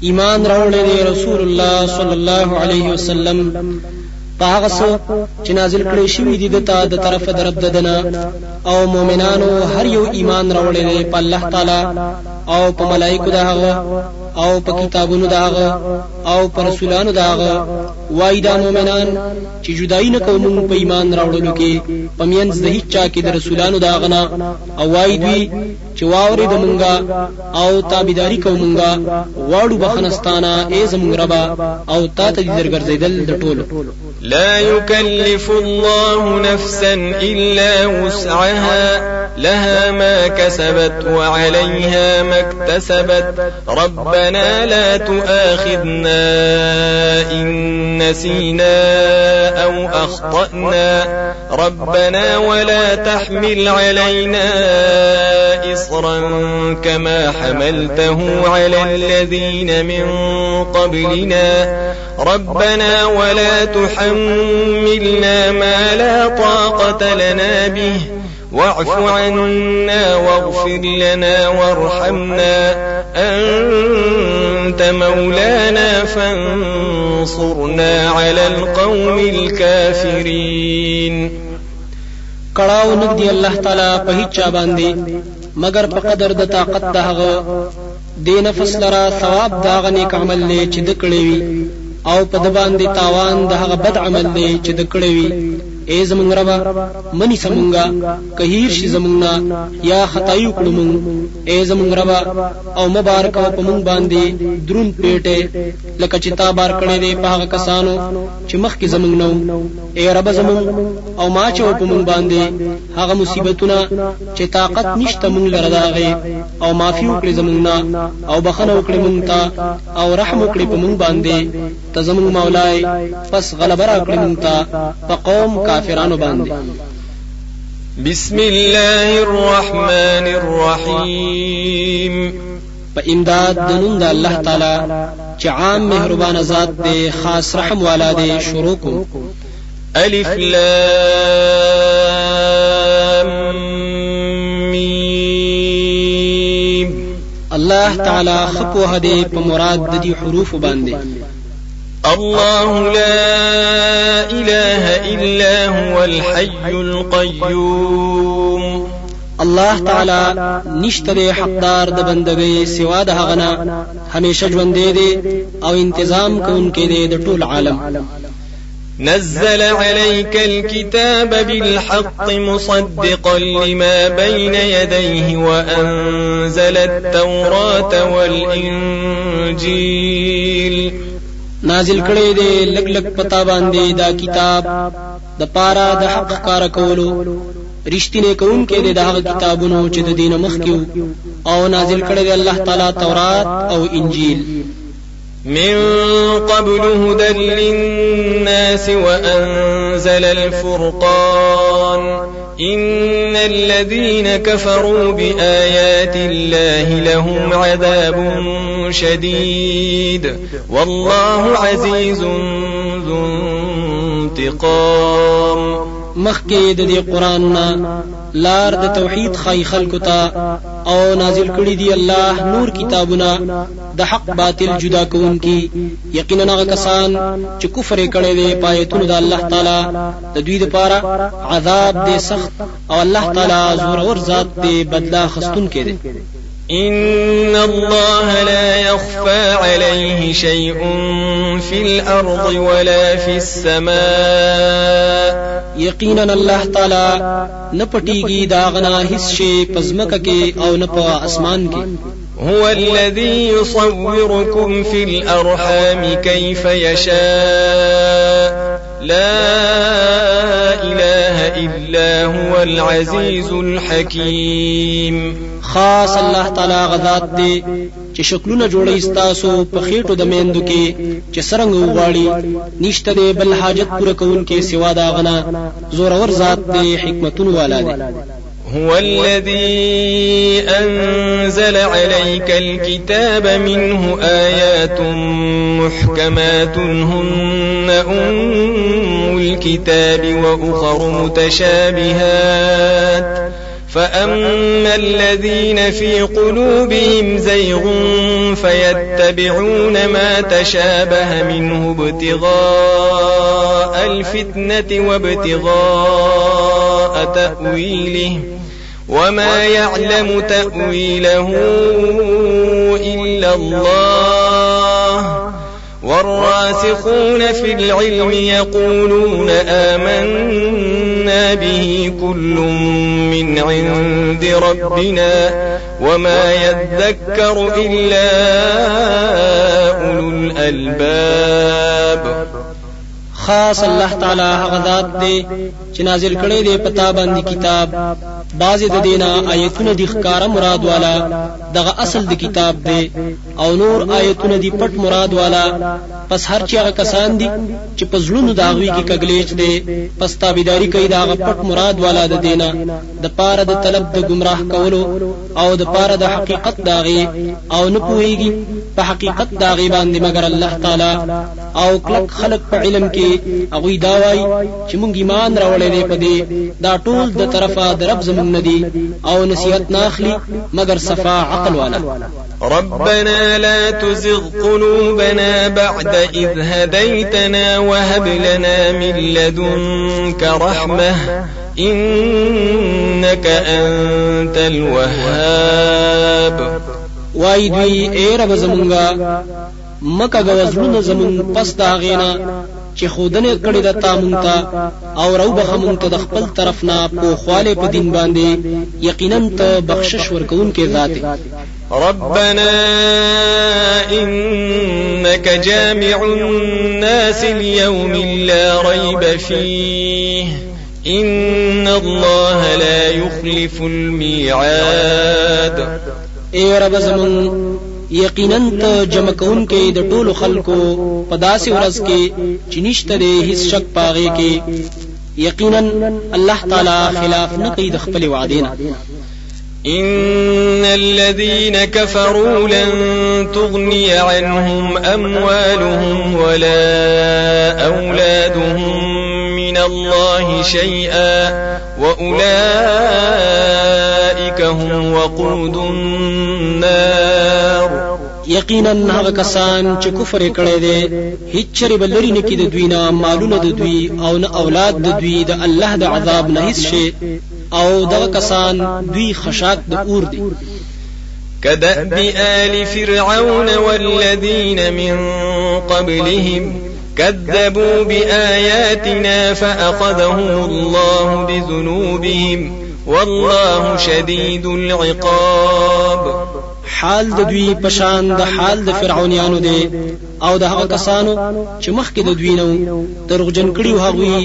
[SPEAKER 2] ایمان راوړی دی رسول الله صلی الله علیه وسلم پاغه څه چې نازل کړي شوی دی د طرف درب ددنه او مؤمنانو هر یو ایمان راوړی دی په الله تعالی او په ملائکه داغه او په کتابونو داغه او په رسولانو داغه وای دا مؤمنان چې جدای نه کوم په ایمان راوړلو کې پمینځ د هیڅ چا کې د رسولانو داغه نه او وای دوی چې واوري د مونږه او تابعداري کومونږه واړو بخنستانه ای زمونږ ربا او تا ته دې درګرځیدل د ټولو.
[SPEAKER 1] لا يكلف الله نفسا إلا وسعها لها ما كسبت وعليها ما اكتسبت ربنا لا تؤاخذنا إن نسينا أو أخطأنا ربنا ولا تحمل علينا إصرا كما حملته على الذين من قبلنا ربنا ولا تحملنا ما لا طاقة لنا به واعف عنا واغفر لنا وارحمنا أنت مولانا فانصرنا على القوم الكافرين.
[SPEAKER 2] کړهو نګدي الله تعالی په هیڅ چا باندې مگر په قدر د طاقت دغه دین فسلرا ثواب داغه نیک عمل نه چې د کړی وي او په د باندې تاوان دغه بد عمل نه چې د کړی وي. ای زمونږ ربا منی سمونګه کهیر شي زمونږه یا خدای وکړو مونږ ای زمونږ ربا او مبارک او په مونږ باندې درون پیټه لکه چې تا بار کړی دی په هغه کسانو چې مخکې زمونږ نو. ای رب زمونږ او ما چې په مونږ باندې هغه مصیبتونه چې طاقت نشته مونږ لره داغه او معافي وکړي زمونږ او بخنه وکړي مونږ ته او رحم وکړي په مونږ باندې ته زمونږ مولای پس غلبه راکړي مونږ ته په قوم کافرانو باندې.
[SPEAKER 1] بسم الله الرحمن الرحيم.
[SPEAKER 2] په امداد د نوم د الله تعالی چې عام مهربان ذات دی خاص رحم والا دی شروع کوم.
[SPEAKER 1] الف لام میم.
[SPEAKER 2] الله تعالی خپو هدي په مراد د دې حروف باندې.
[SPEAKER 1] الله لا إله إلا هو الحي القيوم.
[SPEAKER 2] الله تعالی نشته حقدار د بندګۍ سوا د هغه نه همیشه ژوند دی او انتظام کوونکی دی د ټول عالم.
[SPEAKER 1] نزل عليك الكتاب بالحق مصدقا لما بين يديه وأنزل التوراة والإنجيل.
[SPEAKER 2] نازل کړي دي لګ لګ پتا باندې دا کتاب د پارا د حق کار کولو رښتینه کوونکې دي دا کتابونو چې د دین مخکیو او نازل کړي دي الله تعالی تورات او انجیل.
[SPEAKER 1] من قبل هدى للناس وأنزل الفرقان إن الذين كفروا بآيات الله لهم عذاب شديد والله عزيز ذو انتقام.
[SPEAKER 2] مخکې د دې قران نه لار د توحید خای خلکو ته او نازل کړي دی الله نور کتابونه د حق باطل جدا کوونکی. یقینا هغه کسان چې کفر کړي دي پایتونو د الله تعالی د دوی لپاره عذاب دی سخت او الله تعالی زور ور ذات دی بدلا خستون کې دی.
[SPEAKER 1] إن الله لا يخفى عليه شيء في الأرض ولا في السماء.
[SPEAKER 2] یقینا الله تعالی نه پټیږي داغنا هیڅ شی پزمکه کې او نه په اسمان کې.
[SPEAKER 1] هو الذي يصوركم في الأرحام كيف يشاء لا إله إلا هو العزيز الحكيم.
[SPEAKER 2] خاص الله تعالی غذات دی چې شکلونه جوړي استاسو په خېټو د میندو کې چې سرنګ وغواړي نشته دی بل حاجت پوره کوونکې سوا دا غنا زورور ذات دی حکمتون والا دی.
[SPEAKER 1] هو الذي أنزل عليك الكتاب منه آيات محكمات هن أم الكتاب وأخر متشابهات فأما الذين في قلوبهم زيغ فيتبعون ما تشابه منه ابتغاء الفتنة وابتغاء تأويله وما يعلم تأويله إلا الله والراسخون في العلم يقولون آمنا به كل من عند ربنا وما يذكر إلا أولو الألباب.
[SPEAKER 2] خاص الله تعالی هغه ذات دی چې نازل کړي دی پتا باندې کتاب بعض د دینا آیتونه د ښکارا مراد والا دغه اصل د کتاب دی او نور آیتونه د پټ مراد والا پس هر چا کسان دي چې پزړونو داوی کې کګلیچ دی پس تابعداري کوي دغه پټ مراد والا د دینا د پاره د طلب د گمراه کولو او د پاره د حقیقت داغي او نه پوهیږي په حقیقت داغي باندې مگر الله تعالی او کلک خلق په علم کې هغه دا وایي چې مونږ ایمان راوړل دي په دې دا ټول د طرفه د رب زمون ندي او نصیحت ناخلي مگر صفا عقل والا.
[SPEAKER 1] ربنا لا تزغ قلوبنا بعد إذ هديتنا وهب لنا من لدنك رحمة إنك أنت الوهاب.
[SPEAKER 2] وای دوی اے رب زمونږه مکه غوزلونه زمون پس دا غینا چې خودنه کړی د تامونتا او رو بخمونته د خپل طرف نه په خواله په دین باندې یقینا ته بخشش ورکون کې ذات.
[SPEAKER 1] ربنا إنك جامع الناس اليوم لا ريب فيه إن الله لا يخلف الميعاد.
[SPEAKER 2] اے رب زمون یقینا ته جمع کون کې د ټولو خلکو په داسې ورځ کې چې نشته د هیڅ شک پاغي کې یقینا الله تعالی خلاف نه کوي د خپل وعدینا.
[SPEAKER 1] إن الذين كفروا لن تغني عنهم أموالهم ولا أولادهم من الله شيئا وأولئك هم وقود النار.
[SPEAKER 2] یقینا هغه کسان چې کفر کړي دي هیڅ چری بلری نه کې د دوی نه مالونه د دوی او نه اولاد د دوی د الله د عذاب نه هیڅ شي او دغه کسان دوی خشاک د اور دي.
[SPEAKER 1] كدأب آل فرعون والذين من قبلهم كذبوا بآياتنا فأخذهم الله بذنوبهم والله شديد العقاب.
[SPEAKER 2] حال د دوی پشان د حال د فرعونانو دی او د هغه کسانو چې مخکې د دوی نو دروغجن کړي هغوی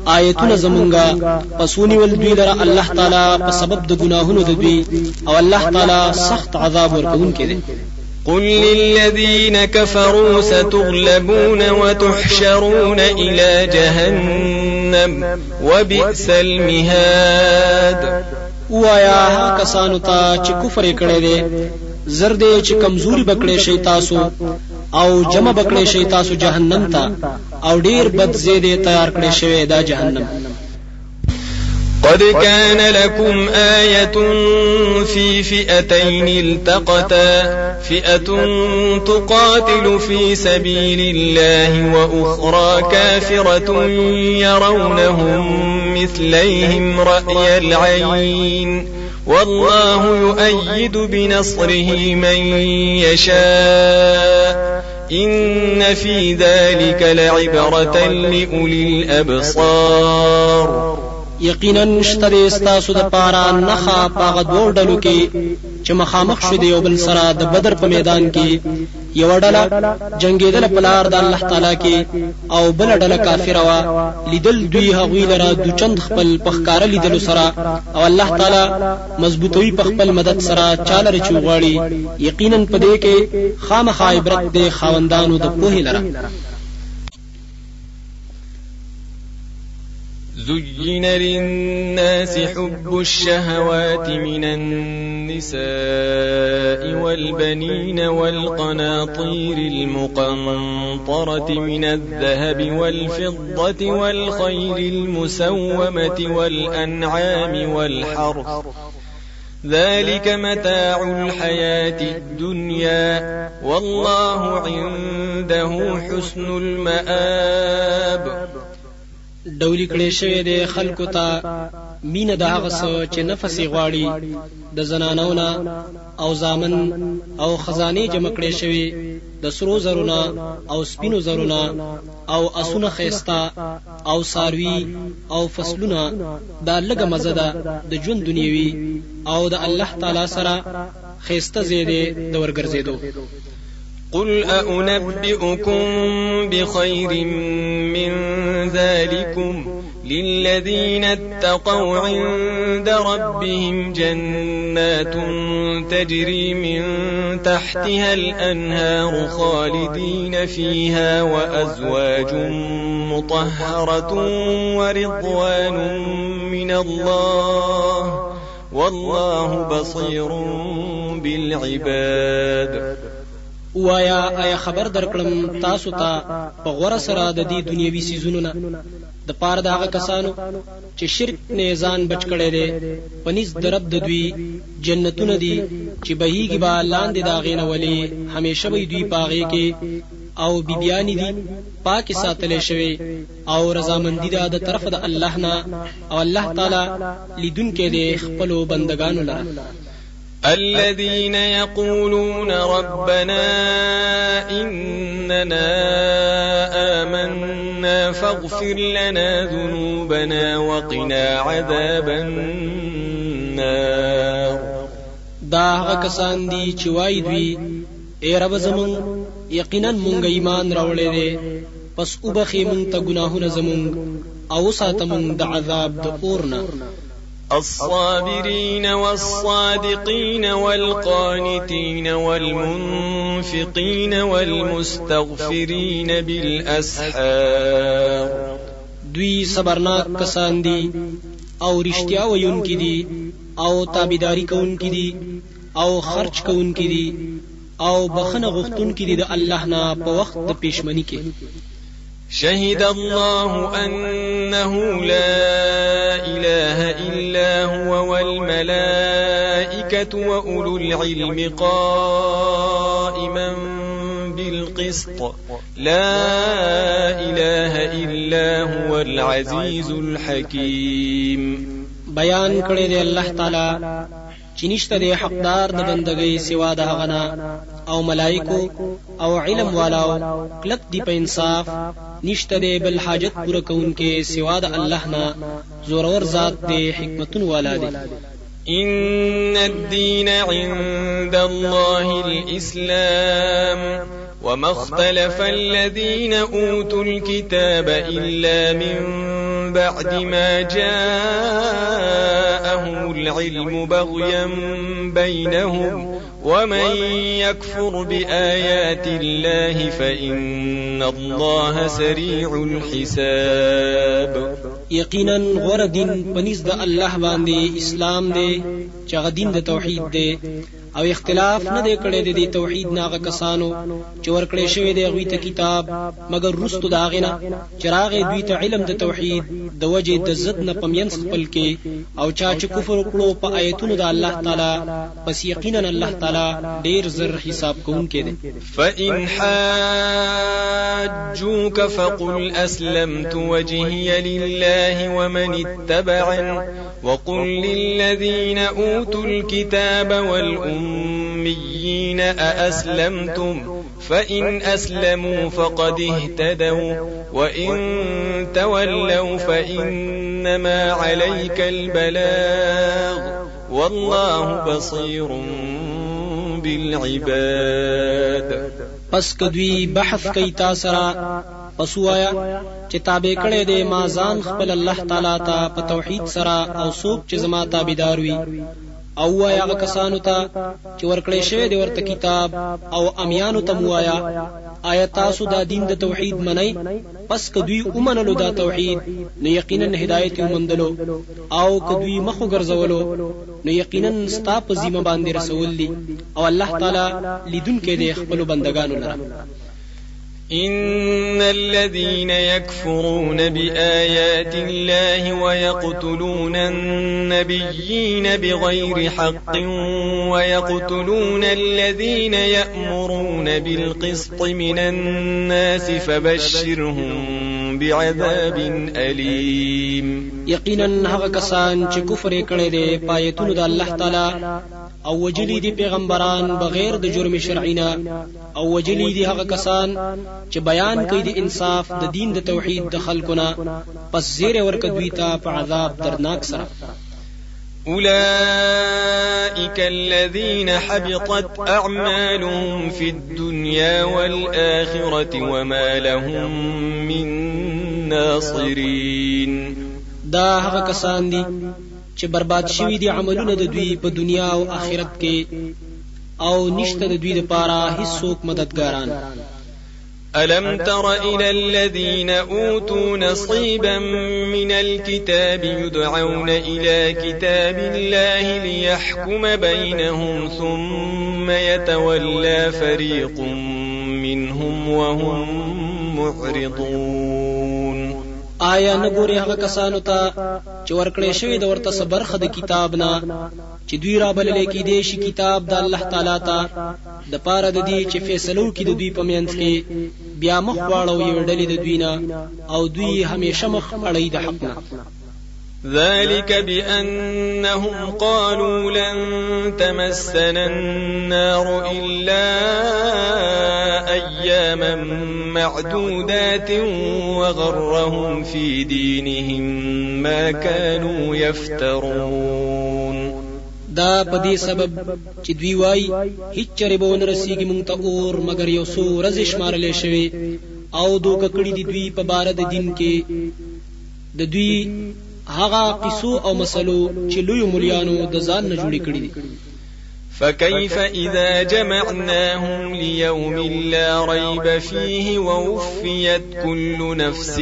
[SPEAKER 2] آیتونه زمونږه پسونی ول دوی لره الله تعالی په سبب د ګناهونو د دوی او الله تعالی سخت عذاب ورکوونکی دی.
[SPEAKER 1] قل للذين كفروا ستغلبون وتحشرون إلى جهنم وبئس المهاد.
[SPEAKER 2] وایا کسانو ته چې کفر کړي دي زرد چې کمزوري بکړي شي تاسو او جمع بکړي شي تاسو جهنم ته او ډیر بد زیاده تیار کړي شوی دا جهنم.
[SPEAKER 1] قد كان لكم آية في فئتين التقتا فئة تقاتل في سبيل الله وأخرى كافرة يرونهم مثليهم رأي العين والله يؤيد بنصره من يشاء إن في ذلك لعبرة لأولي الأبصار.
[SPEAKER 2] یقینا شتره استاسو د پارا نخا پاغه دوه ډلو کې چې مخامخ شو دی او بل سره د بدر په میدان کې یو ډله جنگیدل په لار د الله تعالی کې او بل ډله کافر وا لیدل دوی هغوی لره د چند خپل پخکار لیدل سره او الله تعالی مضبوطوي په خپل مدد سره چاله چوغاړي. یقینا په دې کې خامخا عبرت دی خاوندانو د پوهې لره.
[SPEAKER 1] زين للناس حب الشهوات من النساء والبنين والقناطير المقنطرة من الذهب والفضة والخيل المسومة والأنعام والحرث ذلك متاع الحياة الدنيا والله عنده حسن المآب.
[SPEAKER 2] دولی کړي شوی د خلکو ته مینه د هغه څه چې نفس غواړي د زنانونه او زامن او خزانه جمع کړي شوی د سرو زرونه او سپینو زرونه او اسونه خيستا او ساروي او فصلونه دا لګه مزه ده د ژوند دنیوي او د الله تعالی سره خيسته زیاده د ورګرځیدو.
[SPEAKER 1] قل أأنبئكم بخير من ذلكم للذين اتقوا عند ربهم جنات تجري من تحتها الأنهار خالدين فيها وأزواج مطهرة ورضوان من الله والله بصير بالعباد.
[SPEAKER 2] وایا آیا خبر درکړم تاسو ته په غوړه سره د دې دنیوي سيزونو نه د پاره د هغه کسانو چې شرک نه ځان بچ کړي دي پنځ درب د دوی جنتونه دي چې بهيږي با لاندې دا غینه ولي همیشه وي دوی پاغي کې او بیبيانی دي پاکي ساتلې شوی او رضامندی ده د طرف د الله نه او الله تعالی لیدونکې دي خپل بندگانو لپاره.
[SPEAKER 1] الذين يقولون ربنا إننا آمنا فاغفر لنا ذنوبنا وقنا عذاب النار.
[SPEAKER 2] دا هغه کسان دي چې وایي دوی اے رب زمون یقینا مونږ ایمان راوړی دی پس وبخې مونږ ته ګناهونه زمونږ او ساته مونږ د عذاب د اور نه.
[SPEAKER 1] الصابرين والصادقين والقانتين والمنفقين والمستغفرين بالأسحار.
[SPEAKER 2] دوی صبرناک کسان دي او رښتیا ویونکي دي او تابعداري کوونکي دي او خرج کوونکي دي او بخنه غوښتونکي دي د الله نه په وخت د پېشمنی کې.
[SPEAKER 1] شهد الله أنه لا إله إلا هو والملائكة وأولو العلم قائما بالقسط لا إله إلا هو العزيز الحكيم.
[SPEAKER 2] بیان کړی دی الله تعالی چې نشته دی حقدار د بندګۍ سوا د هغه نه او ملائکو او علم والاو کلک دی په انصاف نشته دی بل حاجت پوره کوونکې سوا د الله نه زورور ذات دی حکمتون والا دی.
[SPEAKER 1] إن الدين عند الله الإسلام وما اختلف الذين أوتوا الكتاب إلا من بعد ما جاءهم العلم بغيا بينهم ومن يكفر بآيات الله فإن الله سريع الحساب.
[SPEAKER 2] یقینا غوره دین پنځ د الله باندې اسلام دی چې هغه دین د توحید دی او اختلاف نه دی کړی د توحید ناغه کسانو چې ورکړې شوی دی غوی ته کتاب مگر رستو داغینا چراغ دوی ته علم د توحید د وجه د زد نه پمینس خپل کې او چا چې کفر وکړو په آیتونو د الله تعالی پس یقینا الله تعالی ډیر زر حساب کوونکی دی.
[SPEAKER 1] فإن حاجوك فقل أسلمت وجهي لله ومن اتبعني وقل للذين أوتوا الكتاب والأميين أأسلمتم فإن أسلموا فقد اهتدوا وإن تولوا فإنما عليك البلاغ والله بصير بالعباد.
[SPEAKER 2] پس کدوی بحث کوي تاسو را پس وایا چې تابع کړي دې ما ځان خپل الله تعالی ته په توحید سره او څوک چې زما تابعدار وي او وایا هغه کسانو ته چې ورکړې شوی دی ورته کتاب او امیانو ته وایا آیا تاسو دا دین د توحید منئ پس کدوی اومنلو دا توحید نو یقینا هدایت ومندلو او کدوی مخو ګرځولو نو یقینا ستا په ذمہ باندې رسول دي او الله تعالی لیدونکې دی خپل بندگانو لپاره.
[SPEAKER 1] إن الذين يكفرون بآيات الله ويقتلون النبيين بغير حق ويقتلون الذين يأمرون بالقسط من الناس فبشرهم بعذاب أليم.
[SPEAKER 2] یقینا هغه کسان چې کفر کړي دي پایتونو د الله تعالی او وجلی دی پیغمبران بغیر د جرم شرعینا او وجلی دی هغه کسان چې بیان کوي د انصاف د دین د توحید د خلقنا پس زیر ورکدوی ته په عذاب درناک سره.
[SPEAKER 1] أولئك الذين حبطت أعمالهم في الدنيا والآخرة وما لهم من ناصرين.
[SPEAKER 2] دا هغه کسان دي چې برباد شوي دي عملونه د دوی په دنیا او آخرت کې او نشته د دوی لپاره هیڅوک مددګاران.
[SPEAKER 1] ألم تر إلى الذين أوتوا نصيبا من الكتاب يدعون إلى كتاب الله ليحكم بينهم ثم يتولى فريق منهم وهم معرضون.
[SPEAKER 2] آیا نګوري هغه کسانو ته چې ورکړې شوی د ورته صبرخه د کتاب نه چې دوی را بللې کې دي شي کتاب د الله تعالی ته د پاره د دې چې فیصلو کې د دوی په منځ کې بیا مخ واړو یو ډلې د دوی نه او دوی همیشه مخ اړې د حق نه.
[SPEAKER 1] ذلك بأنهم قالوا لن تمسنا النار إلا أياما معدودات وغرهم في دينهم ما كانوا يفترون.
[SPEAKER 2] دا پدې سبب چې دوی وای هیڅ چرې به ونرسیږي مونږ ته اور مگر یو څو ورځې شمارلې شوی او دوکه کړي دي دوی په بار د دین کې د دوی هغه قصو او مسلو چې لوی مليانو د ځان نه جوړې کړي دي.
[SPEAKER 1] فكيف إذا جمعناهم ليوم لا ريب فيه ووفيت كل نفس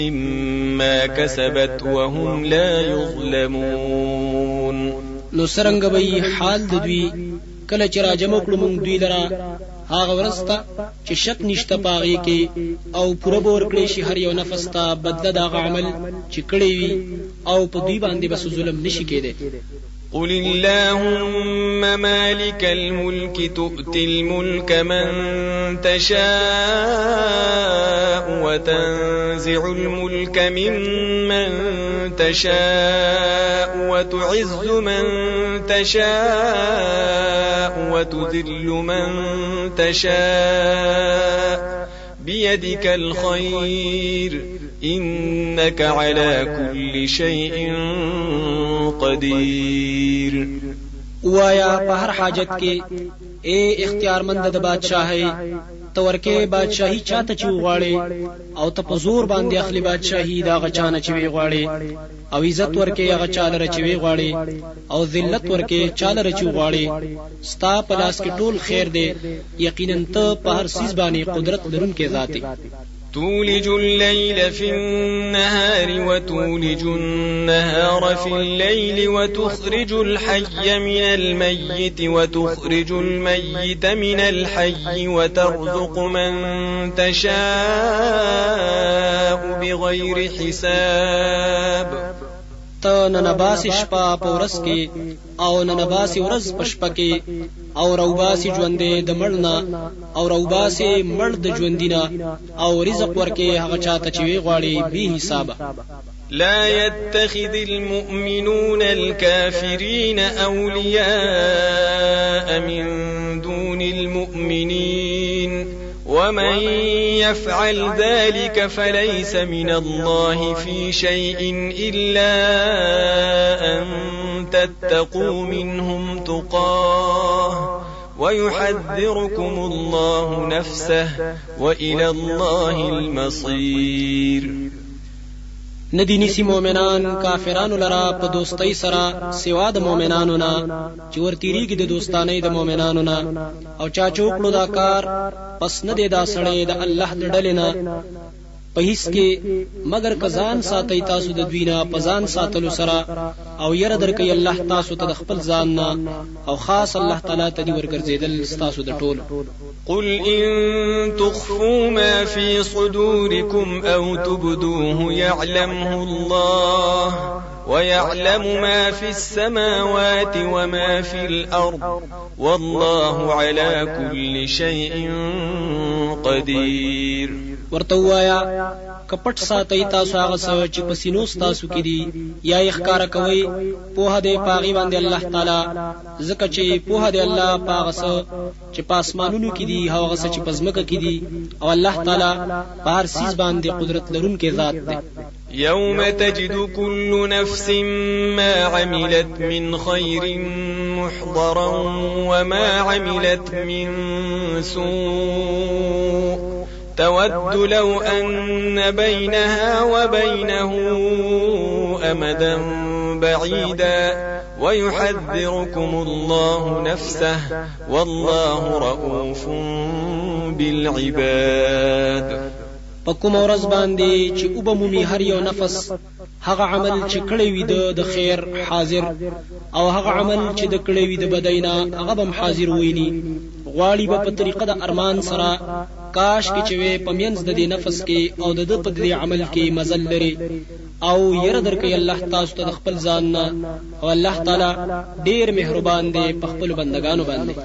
[SPEAKER 1] ما كسبت وهم لا يظلمون.
[SPEAKER 2] نو سرنګ به حال د دوی کله چې راجمع کړو موږ دوی لرا هغه ورسته چې شک نشته پاغي کې او پوره بور کړی شي هر یو نفس ته بدله د عمل چې کړی وي او په دوی باندې بس ظلم نشي کېده.
[SPEAKER 1] قل اللهم مالك الملك تؤتي الملك من تشاء وتنزع الملك ممن تشاء وتعز من تشاء وتذل من تشاء بيدك الخير إنك على كل شيء قدير.
[SPEAKER 2] وایا په هر حاجت کې اے اختیارمند د بادشاہي تورکه بادشاہي چاته چی غواړي او ته په زور باندې اخلي بادشاہي دا غچانه چی غواړي او عزت ورکه هغه چاله رچوي غواړي او ذلت ورکه چاله رچو غواړي. ستا په لاس کې ټول خیر دی یقینا ته په هر سیز باندې قدرت لرونکې ذاتي.
[SPEAKER 1] تولج الليل في النهار وتولج النهار في الليل وتخرج الحي من الميت وتخرج الميت من الحي وترزق من تشاء بغير حساب.
[SPEAKER 2] ته ننباسي شپه په ورځ کې او ننباسي ورځ په شپه کې او روباسي ژوندې د مړنا او روباسي مړ د ژوندینا او رزق ورکې هغه چاته چې وی غواړي به حساب.
[SPEAKER 1] لا يتخذ المؤمنون الكافرين أولياء من دون المؤمنين ومن يفعل ذلك فليس من الله في شيء إلا أن تتقوا منهم تقاه ويحذركم الله نفسه وإلى الله المصير.
[SPEAKER 2] ندی نیسی مومنان کافرانو لرا په دوستۍ سره سوا د مومنانو نه چې ورتیریږي د دوستانۍ د مومنانو نه او چا چوکړو دا کار پس نه دی دا سړی د الله د ډلې نه په هیڅ کې مگر کزان ساتي تاسو د دوی نه پزان ساتلو سره او ير درکې الله تاسو ته د خپل ځان نه او خاص الله تعالی ته دی ورګرځیدل تاسو د ټول.
[SPEAKER 1] قل إن تخفوا ما في صدوركم أو تبدوه يعلمه الله ويعلم ما في السماوات وما في الأرض والله على كل شيء قدير.
[SPEAKER 2] ورتوایا کپټ ساتي تاسو هغه څه چې پسینو تاسو کې دي یا ښکارا کوي په هده پاغي باندې الله تعالی زکه چې په هده الله پاغه څه چې پاسمانونو کې دي هغه څه چې پزمکه کې دي او الله تعالی په هر سیز باندې قدرت لرونکي ذات دی.
[SPEAKER 1] يوم تجد كل نفس ما عملت من خير محضرا وما عملت من سوء تود لو أن بينها وبينه أمدا بعيدا ويحذركم الله نفسه والله رؤوف بالعباد.
[SPEAKER 2] پکوم ورځ باندې چې وبمومي هر یو نفس هغه عمل چې کړی وي د خیر حاضر او هغه عمل چې د کړی وي د بدینا هغه بم حاضر ویني. غواړي په طریقه د ارمان سره کاش کې چې وي پمینځ د دې نفس کې او د په دې عمل کې مزل لري او ير درکې الله تاسو ته خپل ځان نه او الله تعالی ډیر مهربان دی په خپل بندگانو باندې.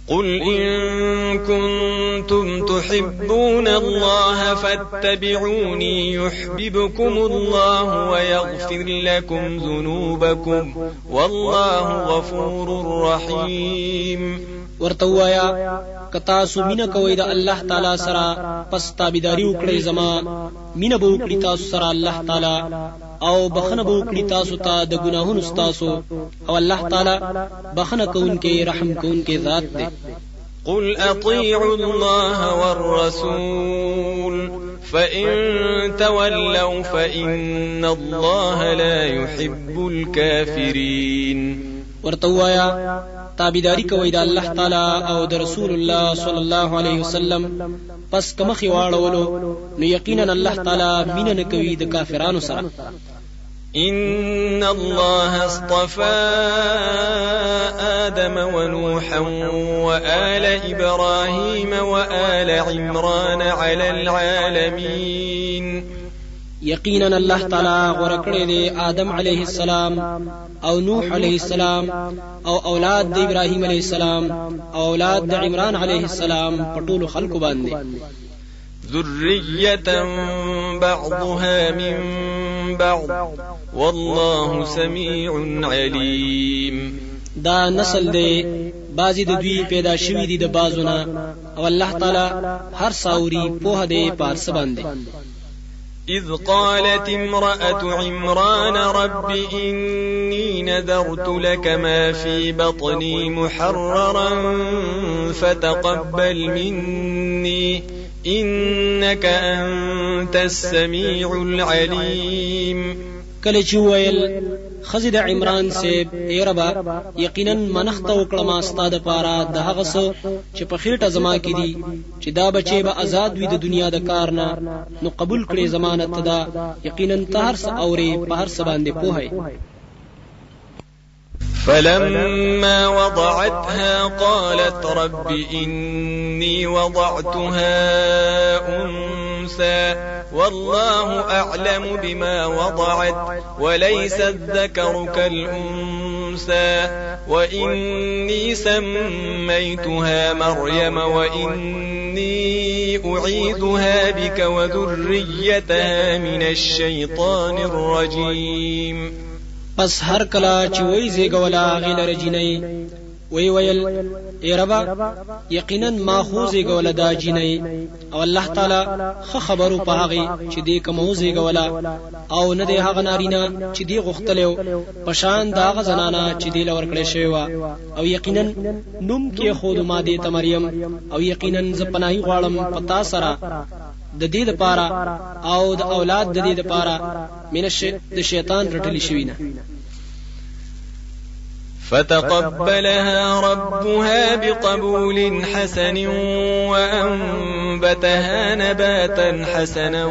[SPEAKER 1] قل إن كنتم تحبون الله فاتبعوني يحببكم الله ويغفر لكم ذنوبكم والله غفور رحيم.
[SPEAKER 2] ورتوایا کتا سو مینا کوي د الله تعالی سره پس تابعداري وکړي زما مینا به وکړي تاسو سره الله تعالی او بخنه به وکړي تاسو ته د ګناهونو تاسو او الله تعالی بخنه کوونکې رحم کوونکې ذات دی.
[SPEAKER 1] قل أطيعوا الله والرسول فإن تولوا فإن الله لا يحب الكافرين.
[SPEAKER 2] ورتوایا تابعداري کوي د الله تعالی او د رسول الله صلی الله علیه وسلم پس کمخي واړولو نو یقینا الله تعالی مینه نه کوي د کافرانو سره.
[SPEAKER 1] إن الله اصطفى آدم ونوحا وآل إبراهيم وآل عمران على العالمين.
[SPEAKER 2] یقینا الله تعالی غوړکړی دی آدم علیه السلام او نوح علیه السلام او اولاد د ابراهیم علیه السلام او اولاد د عمران علیه السلام په ټولو خلکو باندې.
[SPEAKER 1] ذرية بعضها من بعض والله سميع عليم.
[SPEAKER 2] دا نسل دی بازی د دوی پیدا شوی دی د بازونه او الله تعالی هر ساوري په دې پارس باندې.
[SPEAKER 1] إذ قالت امرأة عمران رب إني نذرت لك ما في بطني محررا فتقبل مني إنك أنت السميع العليم.
[SPEAKER 2] کله چې ویل خزید عمران سے ای ربا یقینا منخت وکړه ما ستاده پاره د هغه څه چې په خېټه زما کې دي چې دا بچي به آزاد وي د دنیا د کار نه نو قبول کړي ضمانت دا یقینا ته هر څه اوري په هر څه باندې پوهه.
[SPEAKER 1] فلما وضعتها قالت رب إني وضعتها أنثى والله أعلم بما وضعت وليس الذكر كالأنثى وإني سميتها مريم وإني أعيذها بك وذريتها من الشيطان الرجيم.
[SPEAKER 2] پس هر کلا چې وای زیګولا غیل رجینې وی ویل ای ربا یقینا ما خو زیګولا دا جینې او الله تعالی خو خبرو په هغه چې دې کوم زیګولا او نه دې هغه نارینه چې دې غختلو پشان دا غ زنانا چې دې لور کړې شوی او یقینا نوم کې خود ما دې ته مریم او یقینا ز پناهي غواړم پتا سره د دې لپاره او د اولاد د دې لپاره من الشیطان رټلی شوی نه.
[SPEAKER 1] فتقبلها ربها بقبول حسن وأنبتها نباتا حسنا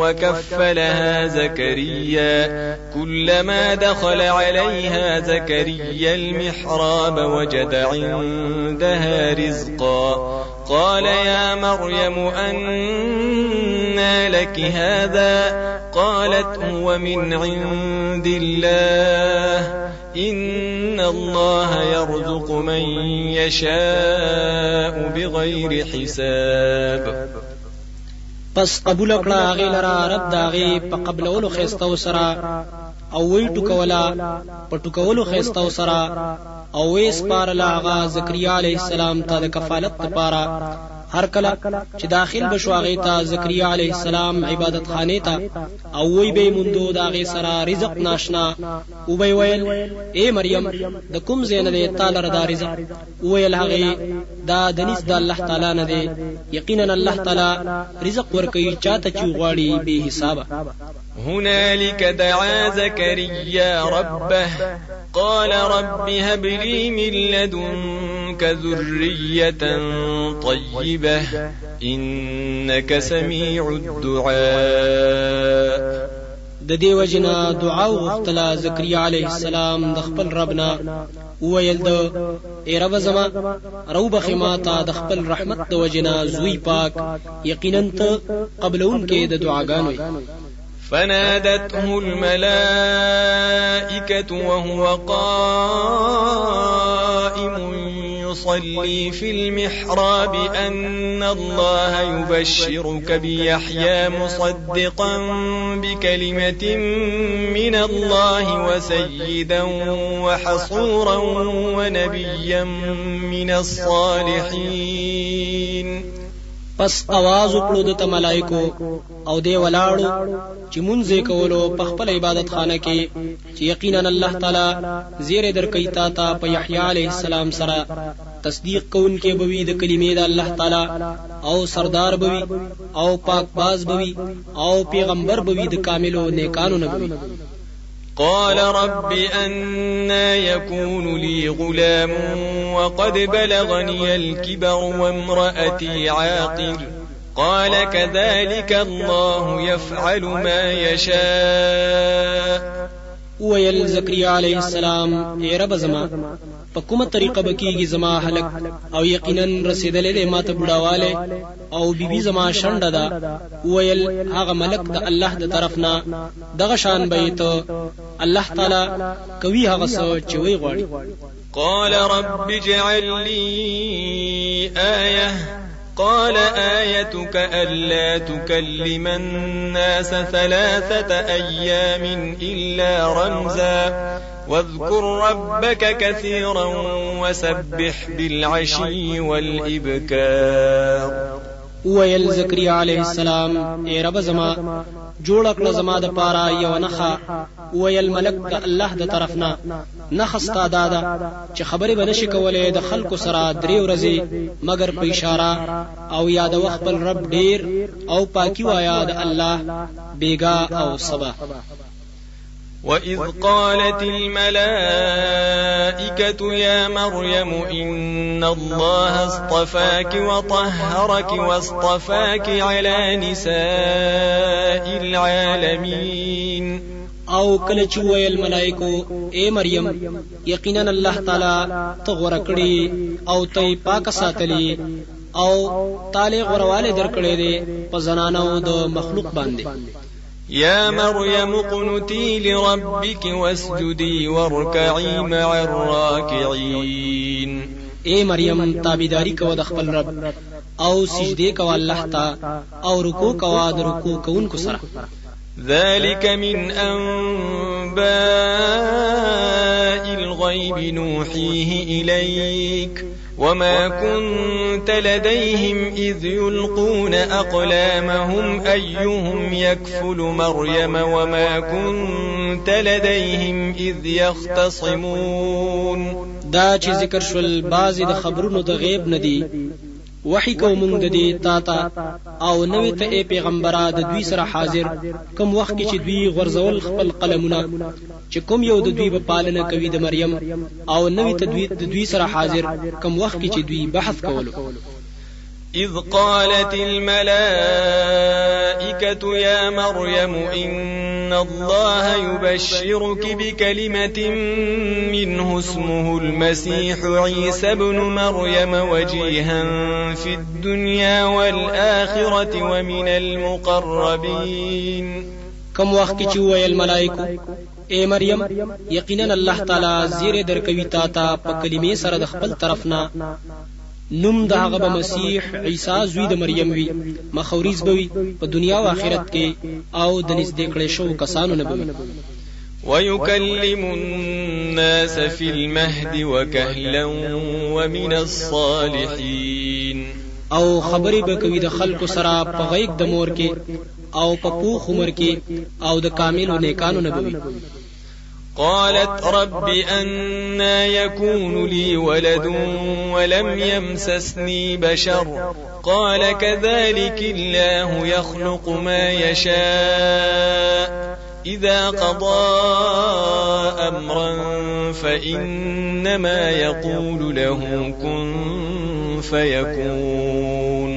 [SPEAKER 1] وكفلها زكريا كلما دخل عليها زكريا المحراب وجد عندها رزقا قال يا مريم أنى لك هذا قالت هو من عند الله إن الله يرزق من يشاء بغير حساب.
[SPEAKER 2] پس قبول کړه هغه لرا رب داغه په قبلولو خيستو سرا او وی ټکولا په ټکولو خيستو سرا او ویس پار لاغا زکریا علیہ السلام ته د کفالت لپاره هر کله چې داخل بشو هغه ته زکریا علیه السلام عبادت خانه ته او وی به مندو داغه سره رزق ناشنا او به ویل اے مریم د کوم زین له تعالی رضا رزق ویل هغه دا دنيس د الله تعالی نه دی یقینا الله تعالی رزق ورکوي چاته چې غواړي به حسابه.
[SPEAKER 1] هنالك دعا زكريا ربه قال رب هب لي من لدنك ذرية طيبة إنك سميع الدعاء.
[SPEAKER 2] د دې وجنا دعا وغوښتله زکریا علیه السلام د خپل ربنا ویل د ای رب زما رو بخما ته د خپل رحمت د وجنا زوی پاک یقینا ته قبلون کې د دعاګانو.
[SPEAKER 1] فنادته الملائكة وهو قائم يصلي في المحراب أن الله يبشرك بيحيى مصدقا بكلمة من الله وسيدا وحصورا ونبيا من الصالحين.
[SPEAKER 2] پس आवाज وکړو د ملائکو او دی ولاړو چې مونږه کولو په خپل عبادت خانه کې چې یقینا الله تعالی زیره درکې تا په یحیی علیه السلام سره تصدیق کوونکې بوي د کلمې د الله تعالی او سردار بوي او پاک باز بوي او پیغمبر بوي د کاملو نیکانو نه بوي.
[SPEAKER 1] قال رب أنا يكون لي غلام وقد بلغني الكبر وامرأتي عاقر قال كذلك الله يفعل ما يشاء.
[SPEAKER 2] ویل زکریا علیہ السلام اے رب زما په کومه طریقه بکیږي زما هلک او یقینا رسیدلې ما ته بډاواله او بیبي زما شنډه ده. ویل هغه ملک د الله د طرفنا دغه شان بیت الله تعالی کوي هغه څه چې وی غواړي.
[SPEAKER 1] قال رب اجعل لي آية قال آيتك ألا تكلم الناس 3 أيام إلا رمزا واذكر ربك كثيرا وسبح بالعشي والإبكار.
[SPEAKER 2] ویل زکریا علیہ السلام اے رب زما جوړ کړه زما د پاره یو نخا. ویل ملک د الله د طرفنا نخستا دادا چې خبرې بنشي کولې د خلکو سره 3 ورځې مگر په اشاره او یاد وخپل رب ډیر او پاکي وایا د الله بیگا او صبا.
[SPEAKER 1] وَإِذْ قَالَتِ الْمَلَائِكَةُ يَا مَرْيَمُ إِنَّ اللَّهَ اصْطَفَاكِ وَطَهَّرَكِ وَاصْطَفَاكِ عَلَى نِسَاءِ الْعَالَمِينَ.
[SPEAKER 2] او کله چې ویل ملائکو اے مریم یقینا الله تعالی ته غوړه کړی او ته پاک ساتلی او تعالی غوړواله درکړې دي په زنانو د مخلوق باندې.
[SPEAKER 1] يا مريم اقنتي لربك واسجدي واركعي مع الراكعين.
[SPEAKER 2] اے مریم تابعداري کوه د خپل رب او سجده کوه الله ته او رکوع کوه د رکوع کوونکو سره.
[SPEAKER 1] ذلك من أنباء الغيب نوحيه إليك وما كنت لديهم إذ يلقون أقلامهم أيهم يكفل مريم وما كنت لديهم إذ يختصمون.
[SPEAKER 2] دا چې ذکر شول بعضی د خبرونو د غیب ندي وحی کوم د دې تا او نوې ته پیغمبره د دوی سره حاضر کوم وخت کې چې دوی غرزول خپل قلمونه چې کوم یو د دوی په پالنه کوي د مریم او نوې ته د دوی سره حاضر کوم وخت کې چې دوی بحث کولو.
[SPEAKER 1] إذ قالت الملائكة يا مريم إن الله يبشرك بكلمة منه اسمه المسيح عيسى ابن مريم وجيها في الدنيا والآخرة ومن المقربين.
[SPEAKER 2] كم وخت چې ویل ملائکو اے مریم یقینا الله تعالی زیره درکوي تا ته په کلمې سره د خپل طرفنا نوم د هغه مسیح عیسی زوی د مریم وی مخوریز بوي په دنیا او آخرت کې او د نږدې کړي شو کسانو نه بوي.
[SPEAKER 1] ويكلم الناس في المهد وكهلا ومن الصالحين.
[SPEAKER 2] او خبرې به کوي د خلکو سره په غیږ د مور کې او په پوخ عمر کې او د کامل نیکانو نه بوي.
[SPEAKER 1] قالت رب أنا يكون لي ولد ولم يمسسني بشر قال كذلك الله يخلق ما يشاء إذا قضى أمرا فإنما يقول له كن فيكون.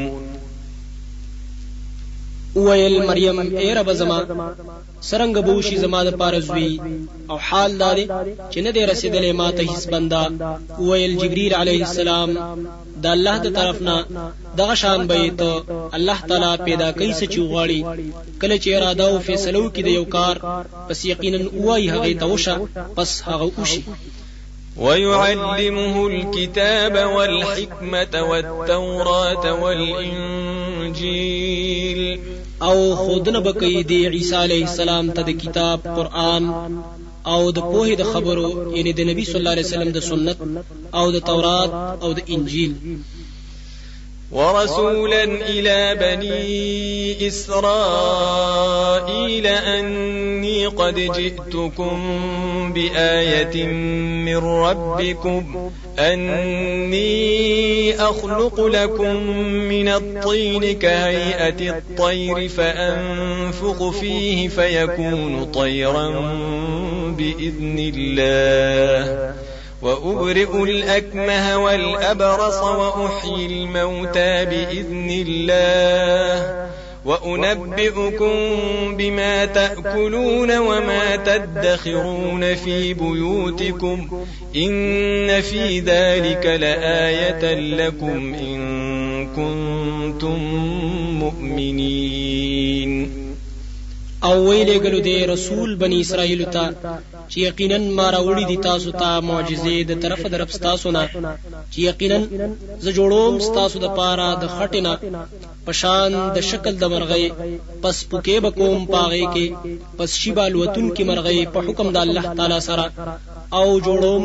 [SPEAKER 2] ویل مریم اے رب زما سرنګ بوشي زما د پارزوي او حال دار چې نه دی رسیدلې ماته هیڅ بندا. ویل جبرئیل علیه السلام د الله د طرفنا دغه شان به ته الله تعالی پیدا کوي څه چوغاړي کله چې اراده او فیصله وکړي د یو کار پس یقینا وای هغه ته وشه پس هغه وشي.
[SPEAKER 1] ويعلمه الكتاب والحكمة والتوراة والإنجيل
[SPEAKER 2] او خودنه بکې دی عیسی علیه السلام ته د کتاب قرآن او د پوهې د خبرو یعنی د نبی صلی الله علیه وسلم د سنت او د تورات او د انجیل.
[SPEAKER 1] ورسولا إلى بني إسرائيل أني قد جئتكم بآية من ربكم أني أخلق لكم من الطين كهيئة الطير فأنفخ فيه فيكون طيرا بإذن الله وأبرئ الأكمه والأبرص وأحيي الموتى بإذن الله وأنبئكم بما تأكلون وما تدخرون في بيوتكم إن في ذلك لآية لكم إن كنتم مؤمنين.
[SPEAKER 2] او ویلې ګلو دی رسول بنی اسرائیل ته چې یقینا ما راوړي دي تاسو ته معجزې د طرف درپ تاسو نه چې یقینا ز جوړوم تاسو د پاره د خټینا پشان د شکل د مرغۍ پس پوکې بکوم پاغې کې پس شیبال وتون کې مرغۍ په حکم د الله تعالی سره او جوړوم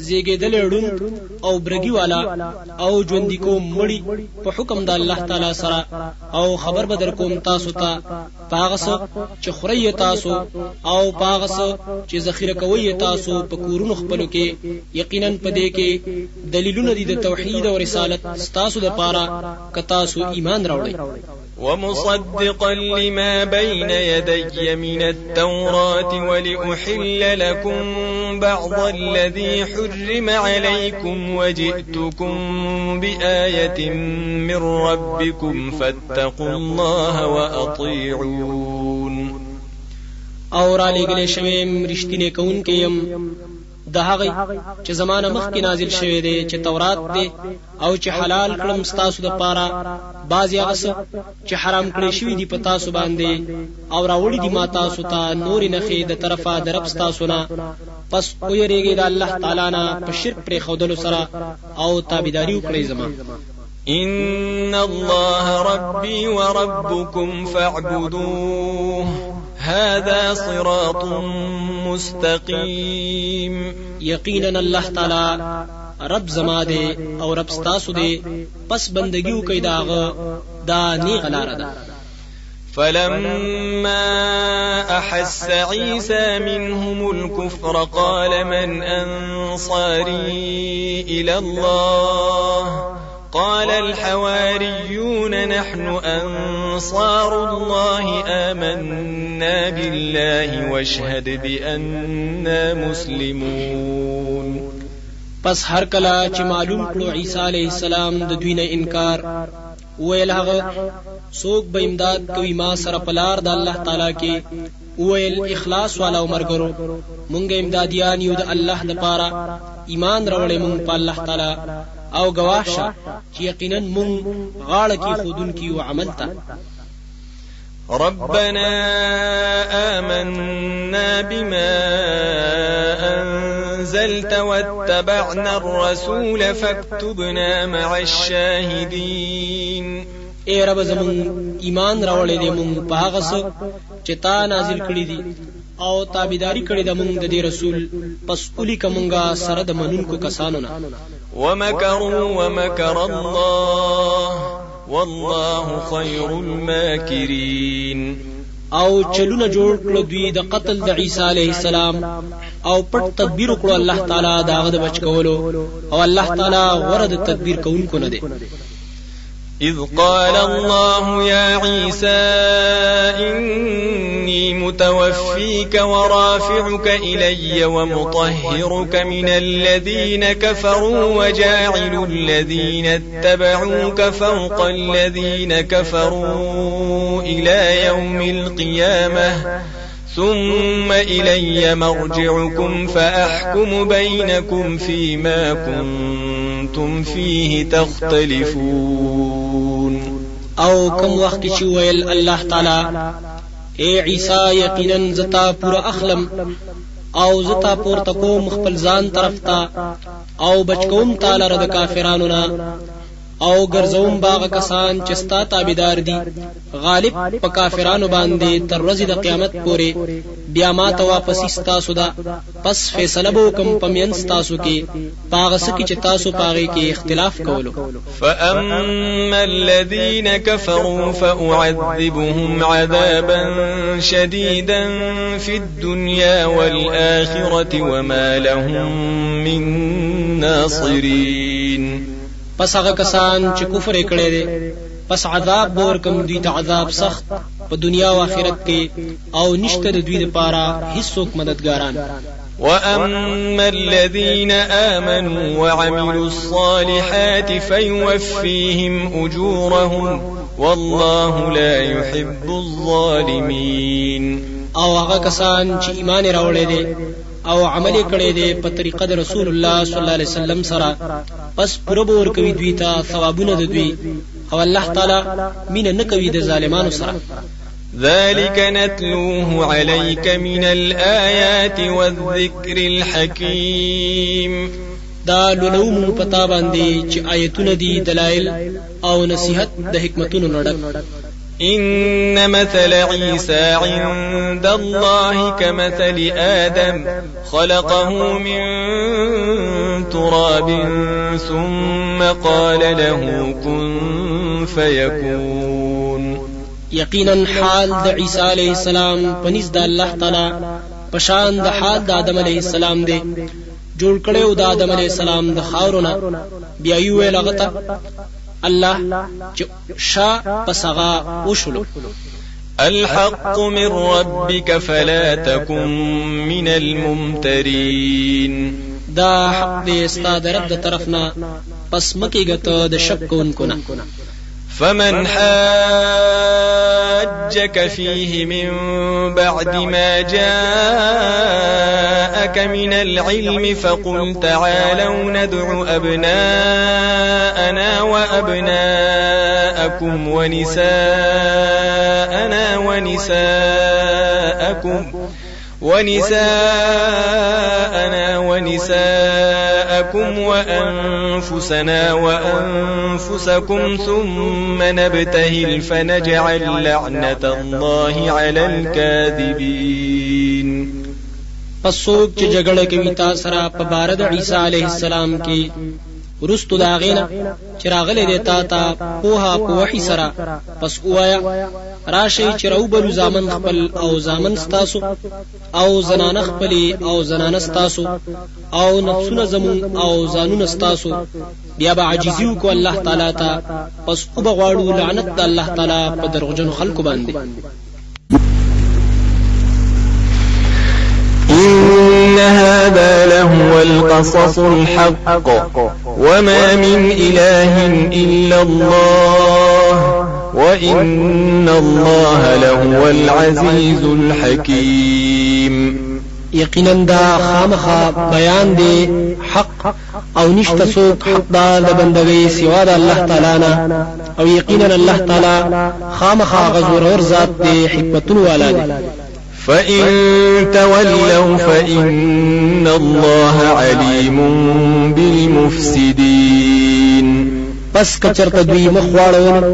[SPEAKER 2] زیګېدل ړوند او برګي والا او ژوندۍ کوم مړی په حکم د الله تعالی سره او خبر بدر کوم تاسو ته پاغس چې خوري تاسو او پاغس چې ذخیره کوي تاسو په کورونو خپلو کې یقینا پدې کې دلیلونه دي د توحید او رسالت تاسو د پاره ک تاسو ایمان راوړئ.
[SPEAKER 1] ومصدقا لما بين يدي من التوراة ولأحل لكم بعض الذي حرم عليكم وجئتكم بآية من ربكم فاتقوا الله وأطيعون.
[SPEAKER 2] اور علی گله شویم رښتینه کون کیم د هغه چې زمانه مخکې نازل شوی دی چې تورات دی او چې حلال کړم تاسو د پاره بعضی هغه چې حرام کړی شوی دی په تاسو باندې او راوړي دی ما تاسو ته نور نه خې د طرفه درپ تاسو نه پس ویریږي د الله تعالی نه په شرک پر خودلو سره او تابعداري وکړئ زما.
[SPEAKER 1] إن الله ربي وربكم فاعبدوه هذا صراط مستقيم.
[SPEAKER 2] یقینا الله تعالی رب زما دے او رب ستاسو دے پس بندگیو کوي داغه دا نیغه لار ده.
[SPEAKER 1] فلما أحس عيسى منهم الكفر قال من أنصاري إلى الله قال الحواريون نحن أنصار الله آمنا بالله واشهد بأننا مسلمون.
[SPEAKER 2] پس هر کله چې معلوم کړو عیسی علیه السلام د دوی نه انکار ویل هغه څوک به امداد کوي ما سره پلار د الله تعالی کې ویل اخلاص والا او مرګرو مونږه امدادیان یو د الله د پاره ایمان راوړې مونږ په الله تعالی او گواشه چې یقینا مونږ غاړه کې خودون کې او عمل ته.
[SPEAKER 1] ربنا آمنا بما أنزلت واتبعنا الرسول فاكتبنا مع الشاهدين.
[SPEAKER 2] اے رب زمون ایمان راولې دې مونږ په هغه څه چې تا نازل کړی دي او تابعداري کړې ده مونږ د دې رسول پس اولی کومګه سره د منونکو کسانو نه.
[SPEAKER 1] ومكروا ومكر الله والله خير الماكرين.
[SPEAKER 2] او چلونه جوړ کړو دوی د قتل د عیسی علیه السلام او پټ تدبیر کړو الله تعالی داغه د بچ کولو او الله تعالی غره د تدبیر کوونکو نه دی.
[SPEAKER 1] إذ قال الله يا عيسى إني متوفيك ورافعك إلي ومطهرك من الذين كفروا وجاعل الذين اتبعوك فوق الذين كفروا إلى يوم القيامة ثم إلي مرجعكم فأحكم بينكم فيما كنتم فيه تختلفون.
[SPEAKER 2] او کم وخت چې ویل الله تعالی اے عیسی یقینا زتا پورا اخلم او زتا پور تکوم خپل ځان طرف ته او بچکوم تعالی رد کافرانو نه او ګرځوم باغ کسان چې ستا تابعدار دي غالب په کافرانو باندې تر ورځې د قیامت پورې بیا ما ته واپس تاسو ده پس فیصله به وکم په منځ تاسو کې پاغه سکه چې تاسو پاغه کې اختلاف کولو.
[SPEAKER 1] فأما الذين كفروا فأعذبهم عذابا شديدا في الدنيا والآخرة وما لهم من ناصرين.
[SPEAKER 2] پس هغه کسان چې کفر کړي دي پس عذاب ورکم دوی ته عذاب سخت په دنیا او آخرت کې او نشته د دوی لپاره هیڅوک مددګاران.
[SPEAKER 1] وأما الذين آمنوا وعملوا الصالحات فيوفيهم أجورهم والله لا يحب الظالمين.
[SPEAKER 2] او هغه کسان چې ایمان راوړي دي او عمل کړي دي په طریقه د رسول الله صلی الله علیه وسلم سره پس پربو ور کوي دوی ته ثوابونه د دوی او الله تعالی مين نه کوي د ظالمانو سره.
[SPEAKER 1] ذلك نتلوه عليك من الآيات والذكر الحكيم.
[SPEAKER 2] دا لولو پتا باندې چې آیتونه دي دلایل او نصیحت د حکمتونو نډک.
[SPEAKER 1] إن مثل عيسى عند الله كمثل آدم خلقه من تراب ثم قال له كن فيكون.
[SPEAKER 2] یقینا حال د عیسی علیه السلام پنځ د الله تعالی پشان د حال د آدم علیه السلام دی جوړ کړو د آدم علیه السلام د خاورونه بیا یو لغته الله شا پسغا وشلو.
[SPEAKER 1] الحق من ربك فلا تكن من الممترين.
[SPEAKER 2] دا حق دې استاد رب د طرفنا پس مکیګه ته د شک کوونکو نه.
[SPEAKER 1] فمن حاجك فيه من بعد ما جاءك من العلم فقل تعالوا ندع أبناءنا وأبناءكم ونساءنا ونساءكم وأنفسنا وأنفسكم ثم نبتهل فنجعل لعنة الله على الكاذبين.
[SPEAKER 2] پس څوک چې جګړه کوي تاسو را په بار د عیسی علیه السلام کې ورستو دا غینا چې راغلي دی تا په وحی سره پس وایا راشي چې روبلو زامن خپل او زامن ستاسو او زنانه خپل او زنانه ستاسو او نفسونه زمون او زانونه ستاسو بیا به عاجزیو کو الله تعالی ته پس او بغواړو لعنت د الله تعالی په دروغجن خلکو باندې.
[SPEAKER 1] إن هذا لهو القصص الحق وما من إله إلا الله وإن الله لهو العزيز الحكيم.
[SPEAKER 2] یقینا دا خامخا بیان دی حق او نشته څوک حقدار د بندګۍ سوا د الله تعالی نه او یقینا الله تعالی خامخا غزور ذات دی حکمتونه والا دی.
[SPEAKER 1] فإن تولوا فإن الله عليم بالمفسدين.
[SPEAKER 2] پس کچرته دوی مخواړو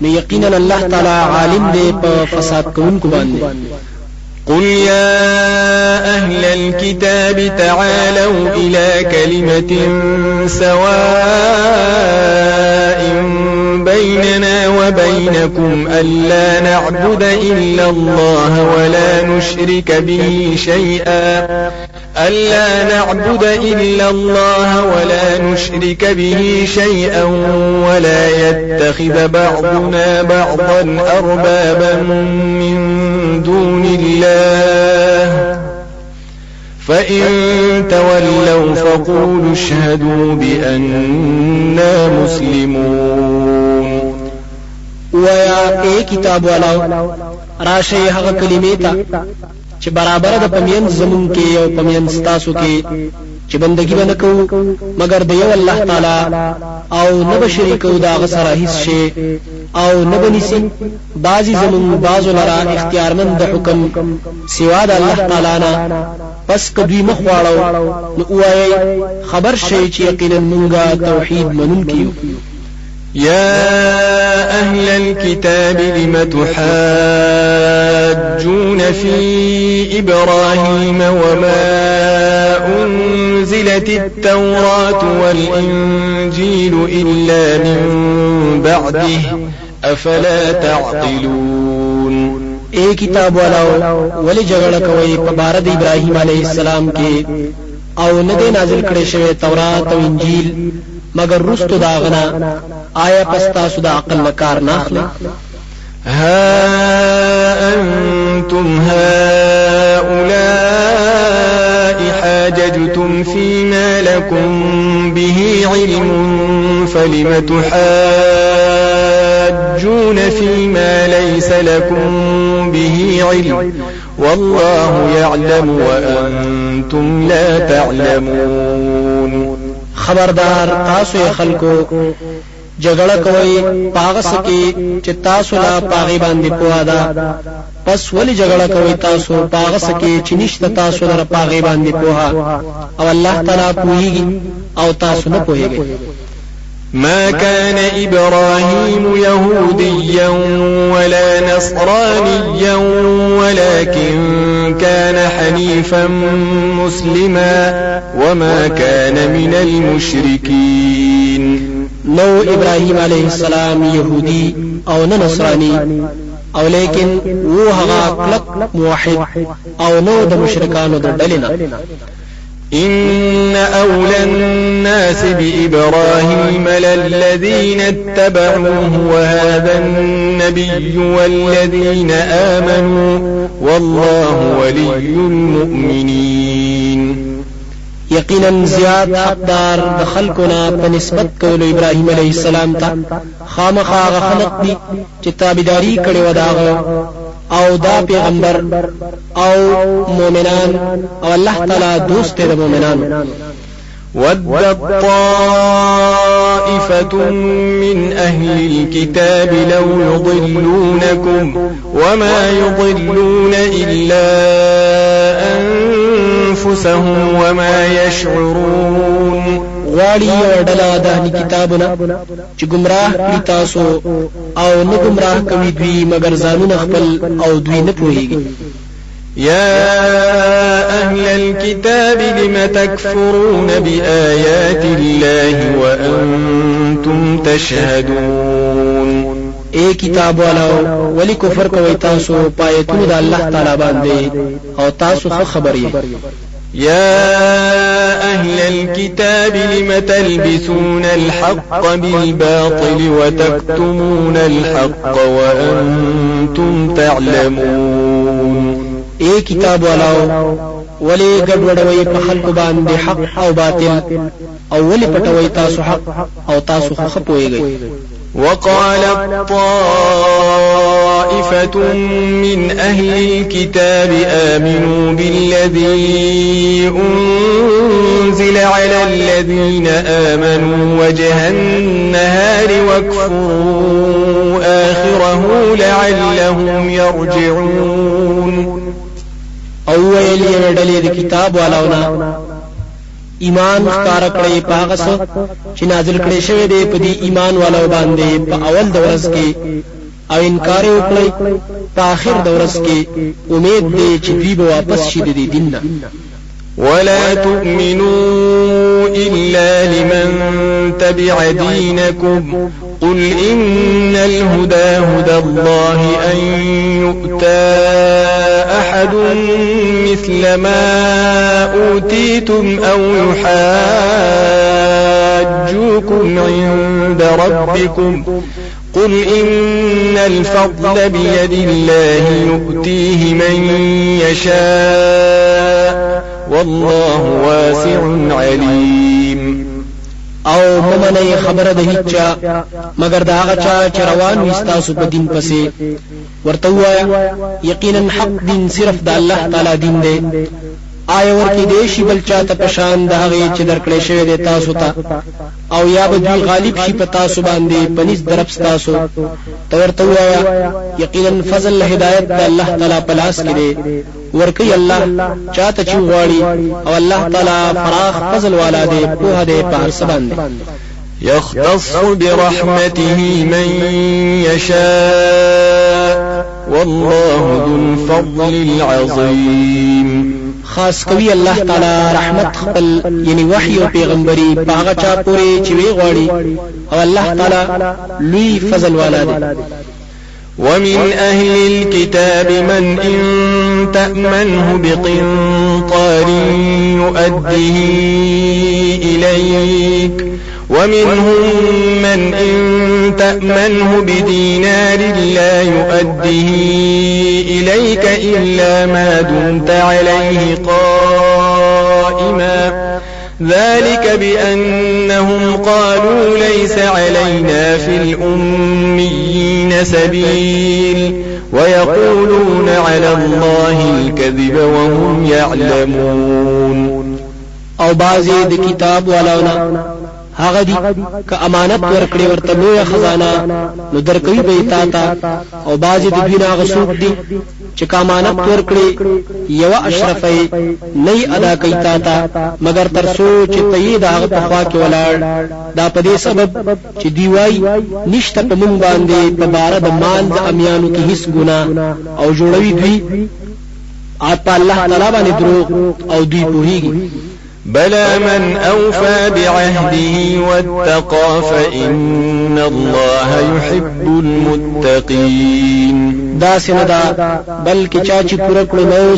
[SPEAKER 2] نو یقینا الله تعالی عالم دی په فساد کوونکو باندې.
[SPEAKER 1] قل يا أهل الكتاب تعالوا إلى كلمة سواء بيننا وبينكم ألا نعبد إلا الله ولا نشرك به شيئا ولا يتخذ بعضنا بعضا أربابا من دون الله فإن تولوا فقولوا اشهدوا بأننا مسلمون.
[SPEAKER 2] ويا اے کتاب والا راشي هغه کلمې ته چې برابر د پمین زمون کې او پمین ستاسو کې چې بندگی باندې کوو مگر د یو الله تعالی او نه بشریکو دا غسر هیڅ شي او نه بنسي بعضی زمون بعض لرا اختیارمند د حکم سوا د الله تعالی نه پس کدوی مخواړو نو وایي خبر شي چې یقینا مونږه توحید منون کیو.
[SPEAKER 1] يا أهل الكتاب لم تحاجون في إبراهيم وما أنزلت التوراة والإنجيل إلا من بعده أفلا تعقلون.
[SPEAKER 2] اے کتاب والاو ولی جګړه کوي په بار د ابراهيم عليه السلام کې او نه دی نازل کړي شوی تورات او انجیل مگر رستو داغنا آیا پستا سودا عقل کار ناخلی.
[SPEAKER 1] ها أنتم هؤلاء حاججتم فيما لكم به علم فلم تحاجون فيما ليس لكم به علم والله يعلم وأنتم لا تعلمون.
[SPEAKER 2] خبردار تاسو خلکو جګړه کوي پاغه سکی چې تاسو لا پاغي باندې پوهادا پس ولی جګړه کوي تاسو پاغه سکی چې نشته تاسو لپاره پاغي باندې پوها او الله تعالی پوهیږي او تاسو نه پوهیږئ.
[SPEAKER 1] ما كان إبراهيم يهوديا ولا نصرانيا ولكن كان حنيفا مسلما وما كان من المشركين.
[SPEAKER 2] نو ابراهيم عليه السلام يهودي او نصراني او لیکن وہ هغه کلک موحد او نو د مشرکانو د ډلې نه.
[SPEAKER 1] إن أولى الناس بإبراهيم للذين اتبعوه وهذا النبي والذين آمنوا والله ولي المؤمنين.
[SPEAKER 2] یقینا زیاد حقدار د خلقنا په نسبت کولو ابراهيم عليه السلام ته خامخا خلق دي چې تابعداري کړي و داغه او دا پیغمبر او مؤمنان او الله تعالی دوست دی مؤمنان.
[SPEAKER 1] ود طائفة من أهل الكتاب لو يضلونكم وما يضلون إلا أنفسهم وما يشعرون.
[SPEAKER 2] غواړي ډلا د اهل کتابونه چې گمراه کړي تاسو او نه گمراه کوي دوی مگر ځانونه خپل او دوی نه پوهیږي.
[SPEAKER 1] يا أهل الكتاب لم تكفرون بآيات الله وأنتم تشهدون.
[SPEAKER 2] اے کتاب والاو ولی کفر کوي تاسو پایتونه د الله تعالی باندې او تاسو خبر یې.
[SPEAKER 1] يا أهل الكتاب لم تلبسون الحق بالباطل وتكتمون الحق وأنتم تعلمون.
[SPEAKER 2] اے کتاب والاو ولی ګډوډوي په خلکو باندې حق او باطل او ولی پټوي تاسو حق او تاسو خو پوهیږئ.
[SPEAKER 1] وقالت طائفة من أهل الكتاب آمنوا بالذي أنزل على الذين آمنوا وجه النهار واكفروا آخره لعلهم يرجعون.
[SPEAKER 2] او ویلی ډلې د کتاب والاونا ایمان ښکار کړی پاغه څه چې نازل کړي شوی دی په دې ایمان والو باندې په اول د ورځ کې او انکار وکړي په آخر د ورځ کې امید دی چې دوی به واپس شي د دین نه.
[SPEAKER 1] ولا تؤمنوا إلا لمن تبع دينكم قل إن الهدى هدى الله أن يؤتى أحد مثل ما أوتيتم أو يحاجوكم عند ربكم قل إن الفضل بيد الله يؤتيه من يشاء والله واسع عليم.
[SPEAKER 2] او ممنه خبره د هیچا مگر دا هغه چا چې روان وستاسو په دین پسې ورته وایا یقینا حق دین صرف د الله تعالی دین دی. آیا ورکی دیشی بل چاته پشان د هغه چې درکړې شوی دی تاسو ته او یا به دوی غالب شي په تاسو باندې پنځ درپس تاسو ورته وایا یقینا فضل هدایت د الله تعالی په لاس کې دی ورکی الله چاته چې غواړي او الله تعالی فراخ فضل والا دی په دې په هر څه باندې
[SPEAKER 1] يختص برحمته من يشاء والله ذو الفضل العظيم.
[SPEAKER 2] خاص کوي الله تعالی رحمت خپل یعنی وحی او پیغمبري په هغه چا پورې چې وی غواړي او الله تعالی لوی فضل والا دی.
[SPEAKER 1] ومن أهل الكتاب من إن تأمنه بقنطار يؤديه إليك ومنهم من إن تأمنه بدينار لا يؤديه إليك إلا ما دمت عليه قائما ذلك بأنهم قالوا ليس علينا في الأميين سبيل ويقولون على الله الكذب وهم يعلمون.
[SPEAKER 2] او بعضی د کتاب والاونا هغه دي که امانت ورکړي ورته لوی خزانه نو درکوي به تا او بعضی د دوی نه غسوق دي چې امانت ورکړي یو اشرفي نه ادا کوي تا مگر ترسو چې تې د هغه په خوا کې ولاړ دا په دې سبب چې دی وای نشته په مونږ باندې په بار د مال د امیانو کې هیڅ ګناه او جوړوي دوی اپ الله تعالی باندې دروغ او دوی پوهیږي.
[SPEAKER 1] بلى من أوفى بعهده واتقى فإن الله يحب المتقين.
[SPEAKER 2] دا سندا بلکې چا چې پوره کړو نو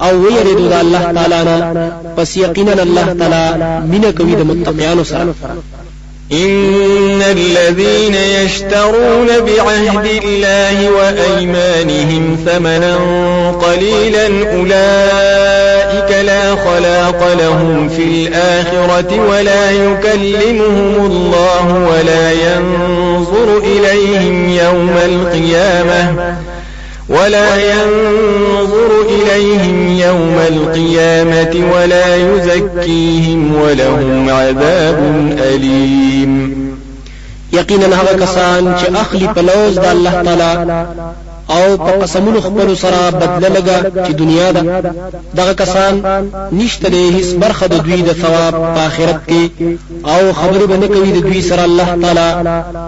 [SPEAKER 2] او ویریدو د الله تعالی نه پس یقینا الله تعالی مینه کوي د متقینانو سره.
[SPEAKER 1] إن الذين يشترون بعهد الله وأيمانهم ثمنا قليلا أولئك لا خلاق لهم في الآخرة ولا يكلمهم الله ولا ينظر إليهم يوم القيامة ولا يزكيهم ولهم عذاب أليم.
[SPEAKER 2] یقینا هغه کسان چې اخلي په لوز د الله تعالی او په قسمونو خپل سره بدله لګا چې دنیا ده دغه کسان نشته هیڅ برخه د دوی د ثواب په آخرت کې او خبرې باندې کوي د دوی سره الله تعالی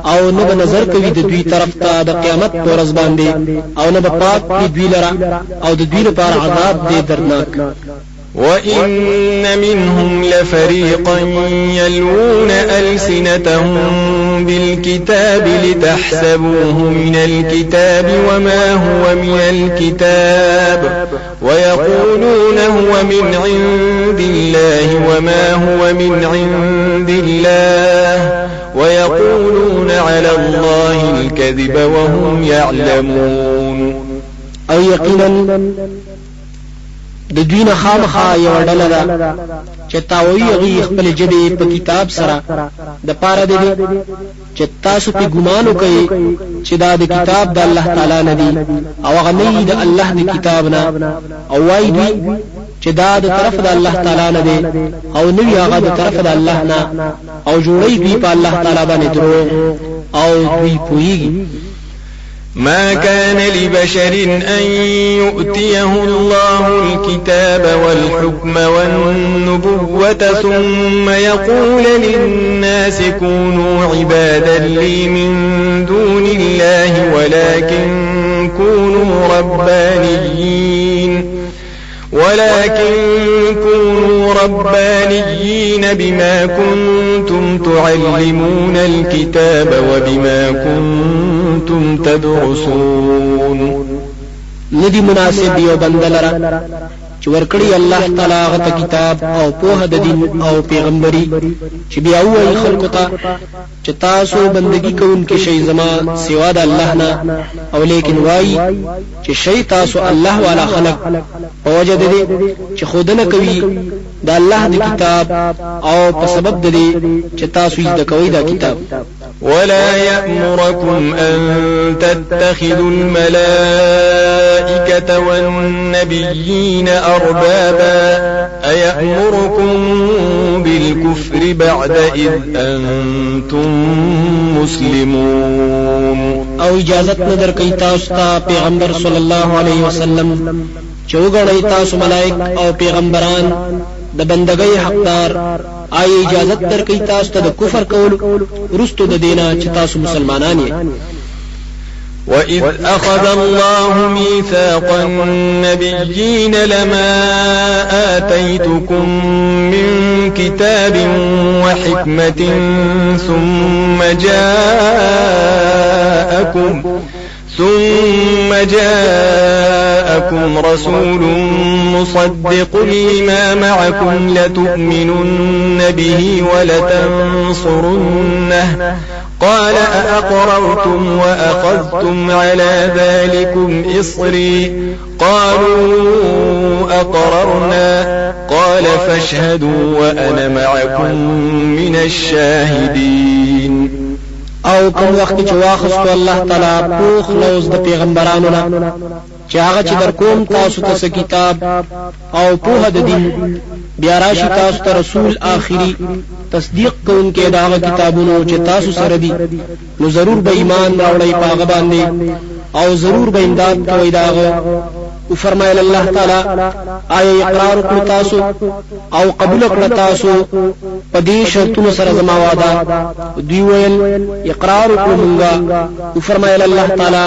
[SPEAKER 2] او نه نظر کوي د دوی طرف ته د قیامت پر ورځ باندې او نه پاک دی دوی لره او د دوی لپاره عذاب دی دردناک.
[SPEAKER 1] وإن منهم لفريقا يلوون ألسنتهم بالكتاب لتحسبوه من الكتاب وما هو من الكتاب ويقولون هو من عند الله وما هو من عند الله ويقولون على الله الكذب وهم يعلمون.
[SPEAKER 2] او یقینا د دوی نه خامخا یو ډله ده چې تاوی غي خپل جبه په کتاب سره د پاره دي چې تاسو په ګمان وکړي چې دا د کتاب د الله تعالی نه دي او هغه نه د الله د کتاب نه او وایي دوی چې دا د طرف د الله تعالی نه دي او نه هغه د طرف د الله نه او جوړي دوی په الله تعالی باندې دروغ او دوی پوهیږي.
[SPEAKER 1] ما كان لبشر أن يؤتيه الله الكتاب والحكم والنبوة ثم يقول للناس كونوا عبادا لي من دون الله ولكن ولكن كونوا ربانيين بما كنتم تعلمون الكتاب وبما كنتم تدرسون
[SPEAKER 2] ندی مناسب یو بندلرا چې ورکړي الله تعالی غته کتاب او په د دین او پیغمبري چې بیا وایي خلکو ته چې تاسو بندگی کوونکې شي زما سوا د الله نه او لیکن وایي چې شي تاسو الله والا خلق په وجه د دې چې خودنه کوي د الله د کتاب او په سبب د دې چې تاسو یې د کوي دا کتاب.
[SPEAKER 1] ولا يأمركم أن تتخذوا الملائكة والنبيين أربابا أيأمركم بالكفر بعد إذ أنتم مسلمون.
[SPEAKER 2] او اجازت ندر کئی تاسو تا پیغمبر صلی الله علیه وسلم چوغړی تاسو ملائک او پیغمبران د بندګۍ حقدار آئی اجازت در کئی تاسو ته د کفر کول رستو د دینا چې تاسو مسلمانان یې.
[SPEAKER 1] وَإِذْ أَخَذَ اللَّهُ مِيثَاقَ النَّبِيِّينَ لَمَا آتَيْتُكُم مِّن كِتَابٍ وَحِكْمَةٍ ثُمَّ جاءكم رسول مصدق لما معكم لتؤمنن به ولتنصرنه قال أأقررتم وأخذتم على ذلكم إصري قالوا أقررنا قال فاشهدوا وأنا معكم من الشاهدين.
[SPEAKER 2] او کوم وخت چې واخستو الله تعالی پوخ لوز د پیغمبرانو نه چې هغه چې در کوم تاسو ته کتاب او په د دین بیا راشي تاسو ته رسول آخري تصدیق کوونکې دا کتابونو چې تاسو سره دي نو ضرور به ایمان راوړی پاغه باندې او ضرور به امداد کوي داغه. او فرمایل الله تعالی آیا اقرار کړ تاسو او قبول کړ تاسو په دې شرطونو سره زما وعده دوی ویل اقرار کومګه. او فرمایل الله تعالی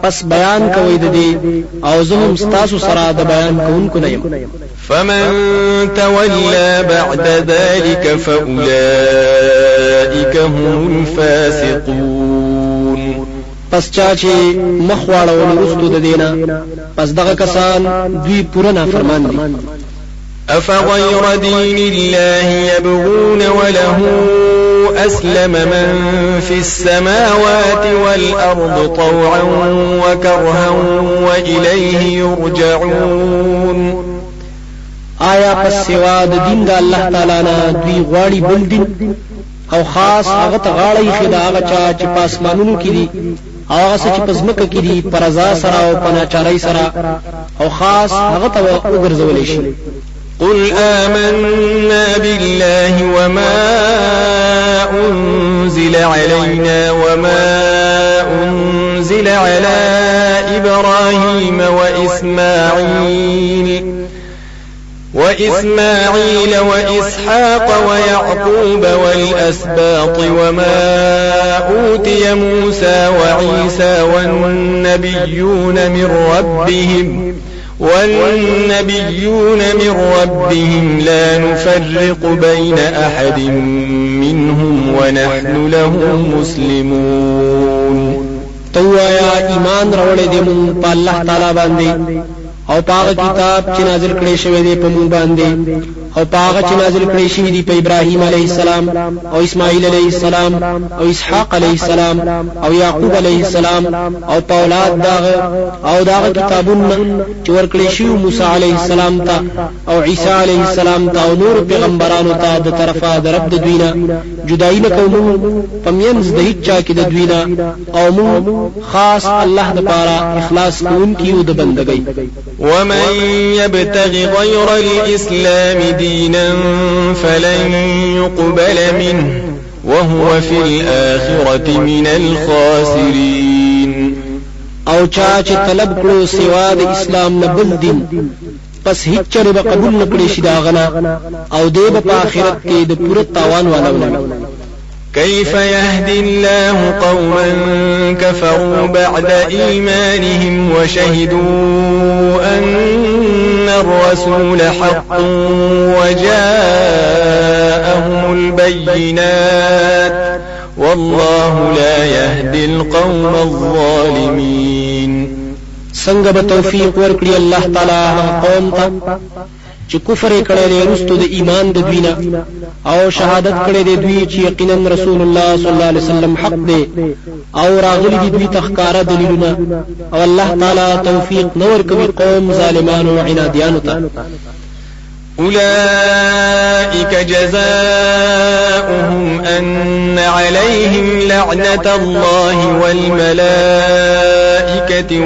[SPEAKER 2] پس بیان کوي د دې او زه هم تاسو سره د بیان کوونکو نه یم.
[SPEAKER 1] فمن تولى بعد ذلك فأولئك هم الفاسقون.
[SPEAKER 2] پس چا چې مخواړو ورستو د دینا پس دغه کسان دوی پوره نافرمان دي.
[SPEAKER 1] أفغير دين الله يبغون وله أسلم من في السماوات والأرض طوعا وكرها وإليه يرجعون.
[SPEAKER 2] آیا پس سوا د دین د الله تعالی نه دوی غواړي بل دین او خاص هغه ته غاړی خدا هغه چا چې پاسمانونو کې دي او هغه چې پزمکه کې دي پرزا سره او پناچارای سره او خاص هغه ته وګرځول شي.
[SPEAKER 1] قل آمنا بالله وما أنزل علينا وما أنزل على إبراهيم وإسماعيل وإسحاق ويعقوب والأسباط وما أوتي موسى وعيسى والنبيون من ربهم لا نفرق بين أحد منهم ونحن له مسلمون.
[SPEAKER 2] توایا ایمان راوړې دې مونږ په الله تعالی باندې او پاغه کتاب چې نازل کړي شوی دی په مونږ باندې او پاغه چې نازل کړي شوی دی په ابراهیم علیه السلام او اسماعیل علیه السلام او اسحاق علیه السلام او یعقوب علیه السلام او په اولاد داغه کتابونه چې ورکړي شوی موسی علیه السلام ته او عیسی علیه السلام ته او نور پیغمبرانو ته د طرفه د رب د دوینا جدای نه کوم پمینز د هیڅ چا کې د دوینا او مو خاص الله د پاره اخلاص کوونکیو د بندګۍ.
[SPEAKER 1] ومن يبتغ غير الإسلام دينا فلن يقبل منه وهو في الآخرة من الخاسرين.
[SPEAKER 2] او چا چې طلب کړو سوا د اسلام نه بل دین پس هیڅ چره به قبول نکړي شي داغنا او دی په آخرت کې د پوره تاوان والو.
[SPEAKER 1] كيف يهدي الله قوما كفروا بعد إيمانهم وشهدوا أن الرسول حق وجاءهم البينات والله لا يهدي القوم الظالمين.
[SPEAKER 2] څنګه به توفیق ورکړي الله تعالی قوم ته چې کفر کړي دي رستو د ایمان د دوینه او شهادت کړي دي دوی چې یقینا رسول الله صلی الله علیه وسلم حق دی او راغلي دي دوی تخکارا دلیلونه او الله تعالی توفیق نور کوي قوم ظالمانو عنادیانو ته.
[SPEAKER 1] أولئك جزاؤهم أن عليهم لعنة الله والملائكة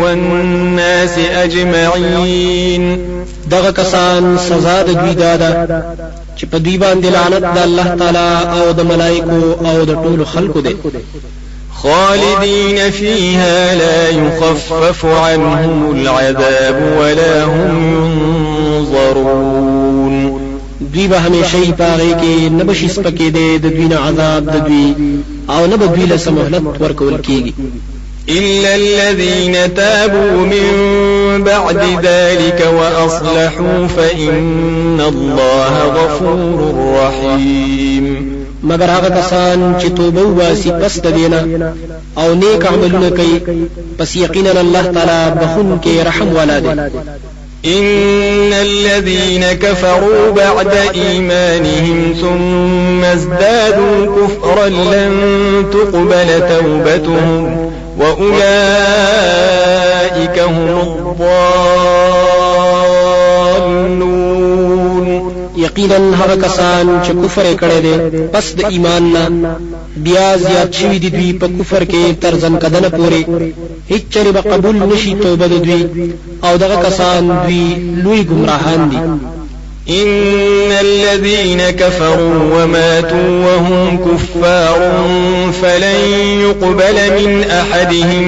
[SPEAKER 1] والناس أجمعين.
[SPEAKER 2] دغه کسان سزا د دوی داده چې په دوی باندې لعنت د الله تعالی او د ملائکو او د ټولو خلقو ده.
[SPEAKER 1] خالدين فيها لا يخفف عنهم العذاب ولا هم ينظرون.
[SPEAKER 2] دوی به همیشه پاغي کې نه بشي سپکې ده د دوی نه عذاب د دوی او نه به دوی له سمهلت ورکول کیږي.
[SPEAKER 1] إلا الذين تابوا من بعد ذلك وأصلحوا فإن الله غفور رحيم.
[SPEAKER 2] مگر هغه کسان چې توبه واسي پس د دینه او نیک عملونه کوي پس یقینا الله تعالی بخون کې رحم والا دی.
[SPEAKER 1] إن الذين كفروا بعد إيمانهم ثم ازدادوا كفرا لن تقبل توبتهم وأولئك هم الضالون.
[SPEAKER 2] یقینا هغه کسان چې کفر کړي دي پس د ایمان نه بیا زیات شوی دي دوی په کفر کې تر ځنکدنه پوري هیڅ چره به قبول نشي توبه د دوی او دغه کسان دوی لوی گمراهان دي.
[SPEAKER 1] إن الذين كفروا وماتوا وهم كفار فلن يقبل من أحدهم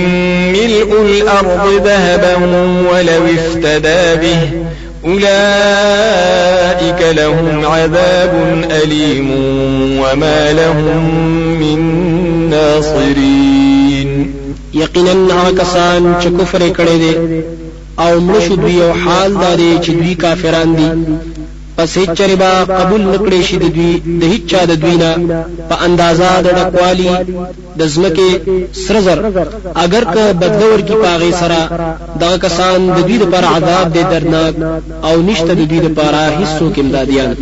[SPEAKER 1] ملء الأرض ذهبا ولو افتدى به أولئك لهم عذاب أليم وما لهم من ناصرين.
[SPEAKER 2] یقینا هغه کسان چې کفر کړي دي او مړ شو دوی او حال داري چې دوی کافران دي پس هیڅ چربا قبول نکړي شي د دوی د هیڅ چا د دوی نه په اندازا د ډکوالی د زمکه سرزر اگر که بدلور کی پاغي سره دغه کسان د دوی لپاره عذاب دې درناک او نشته د دوی لپاره هیڅ څوک امدادیان.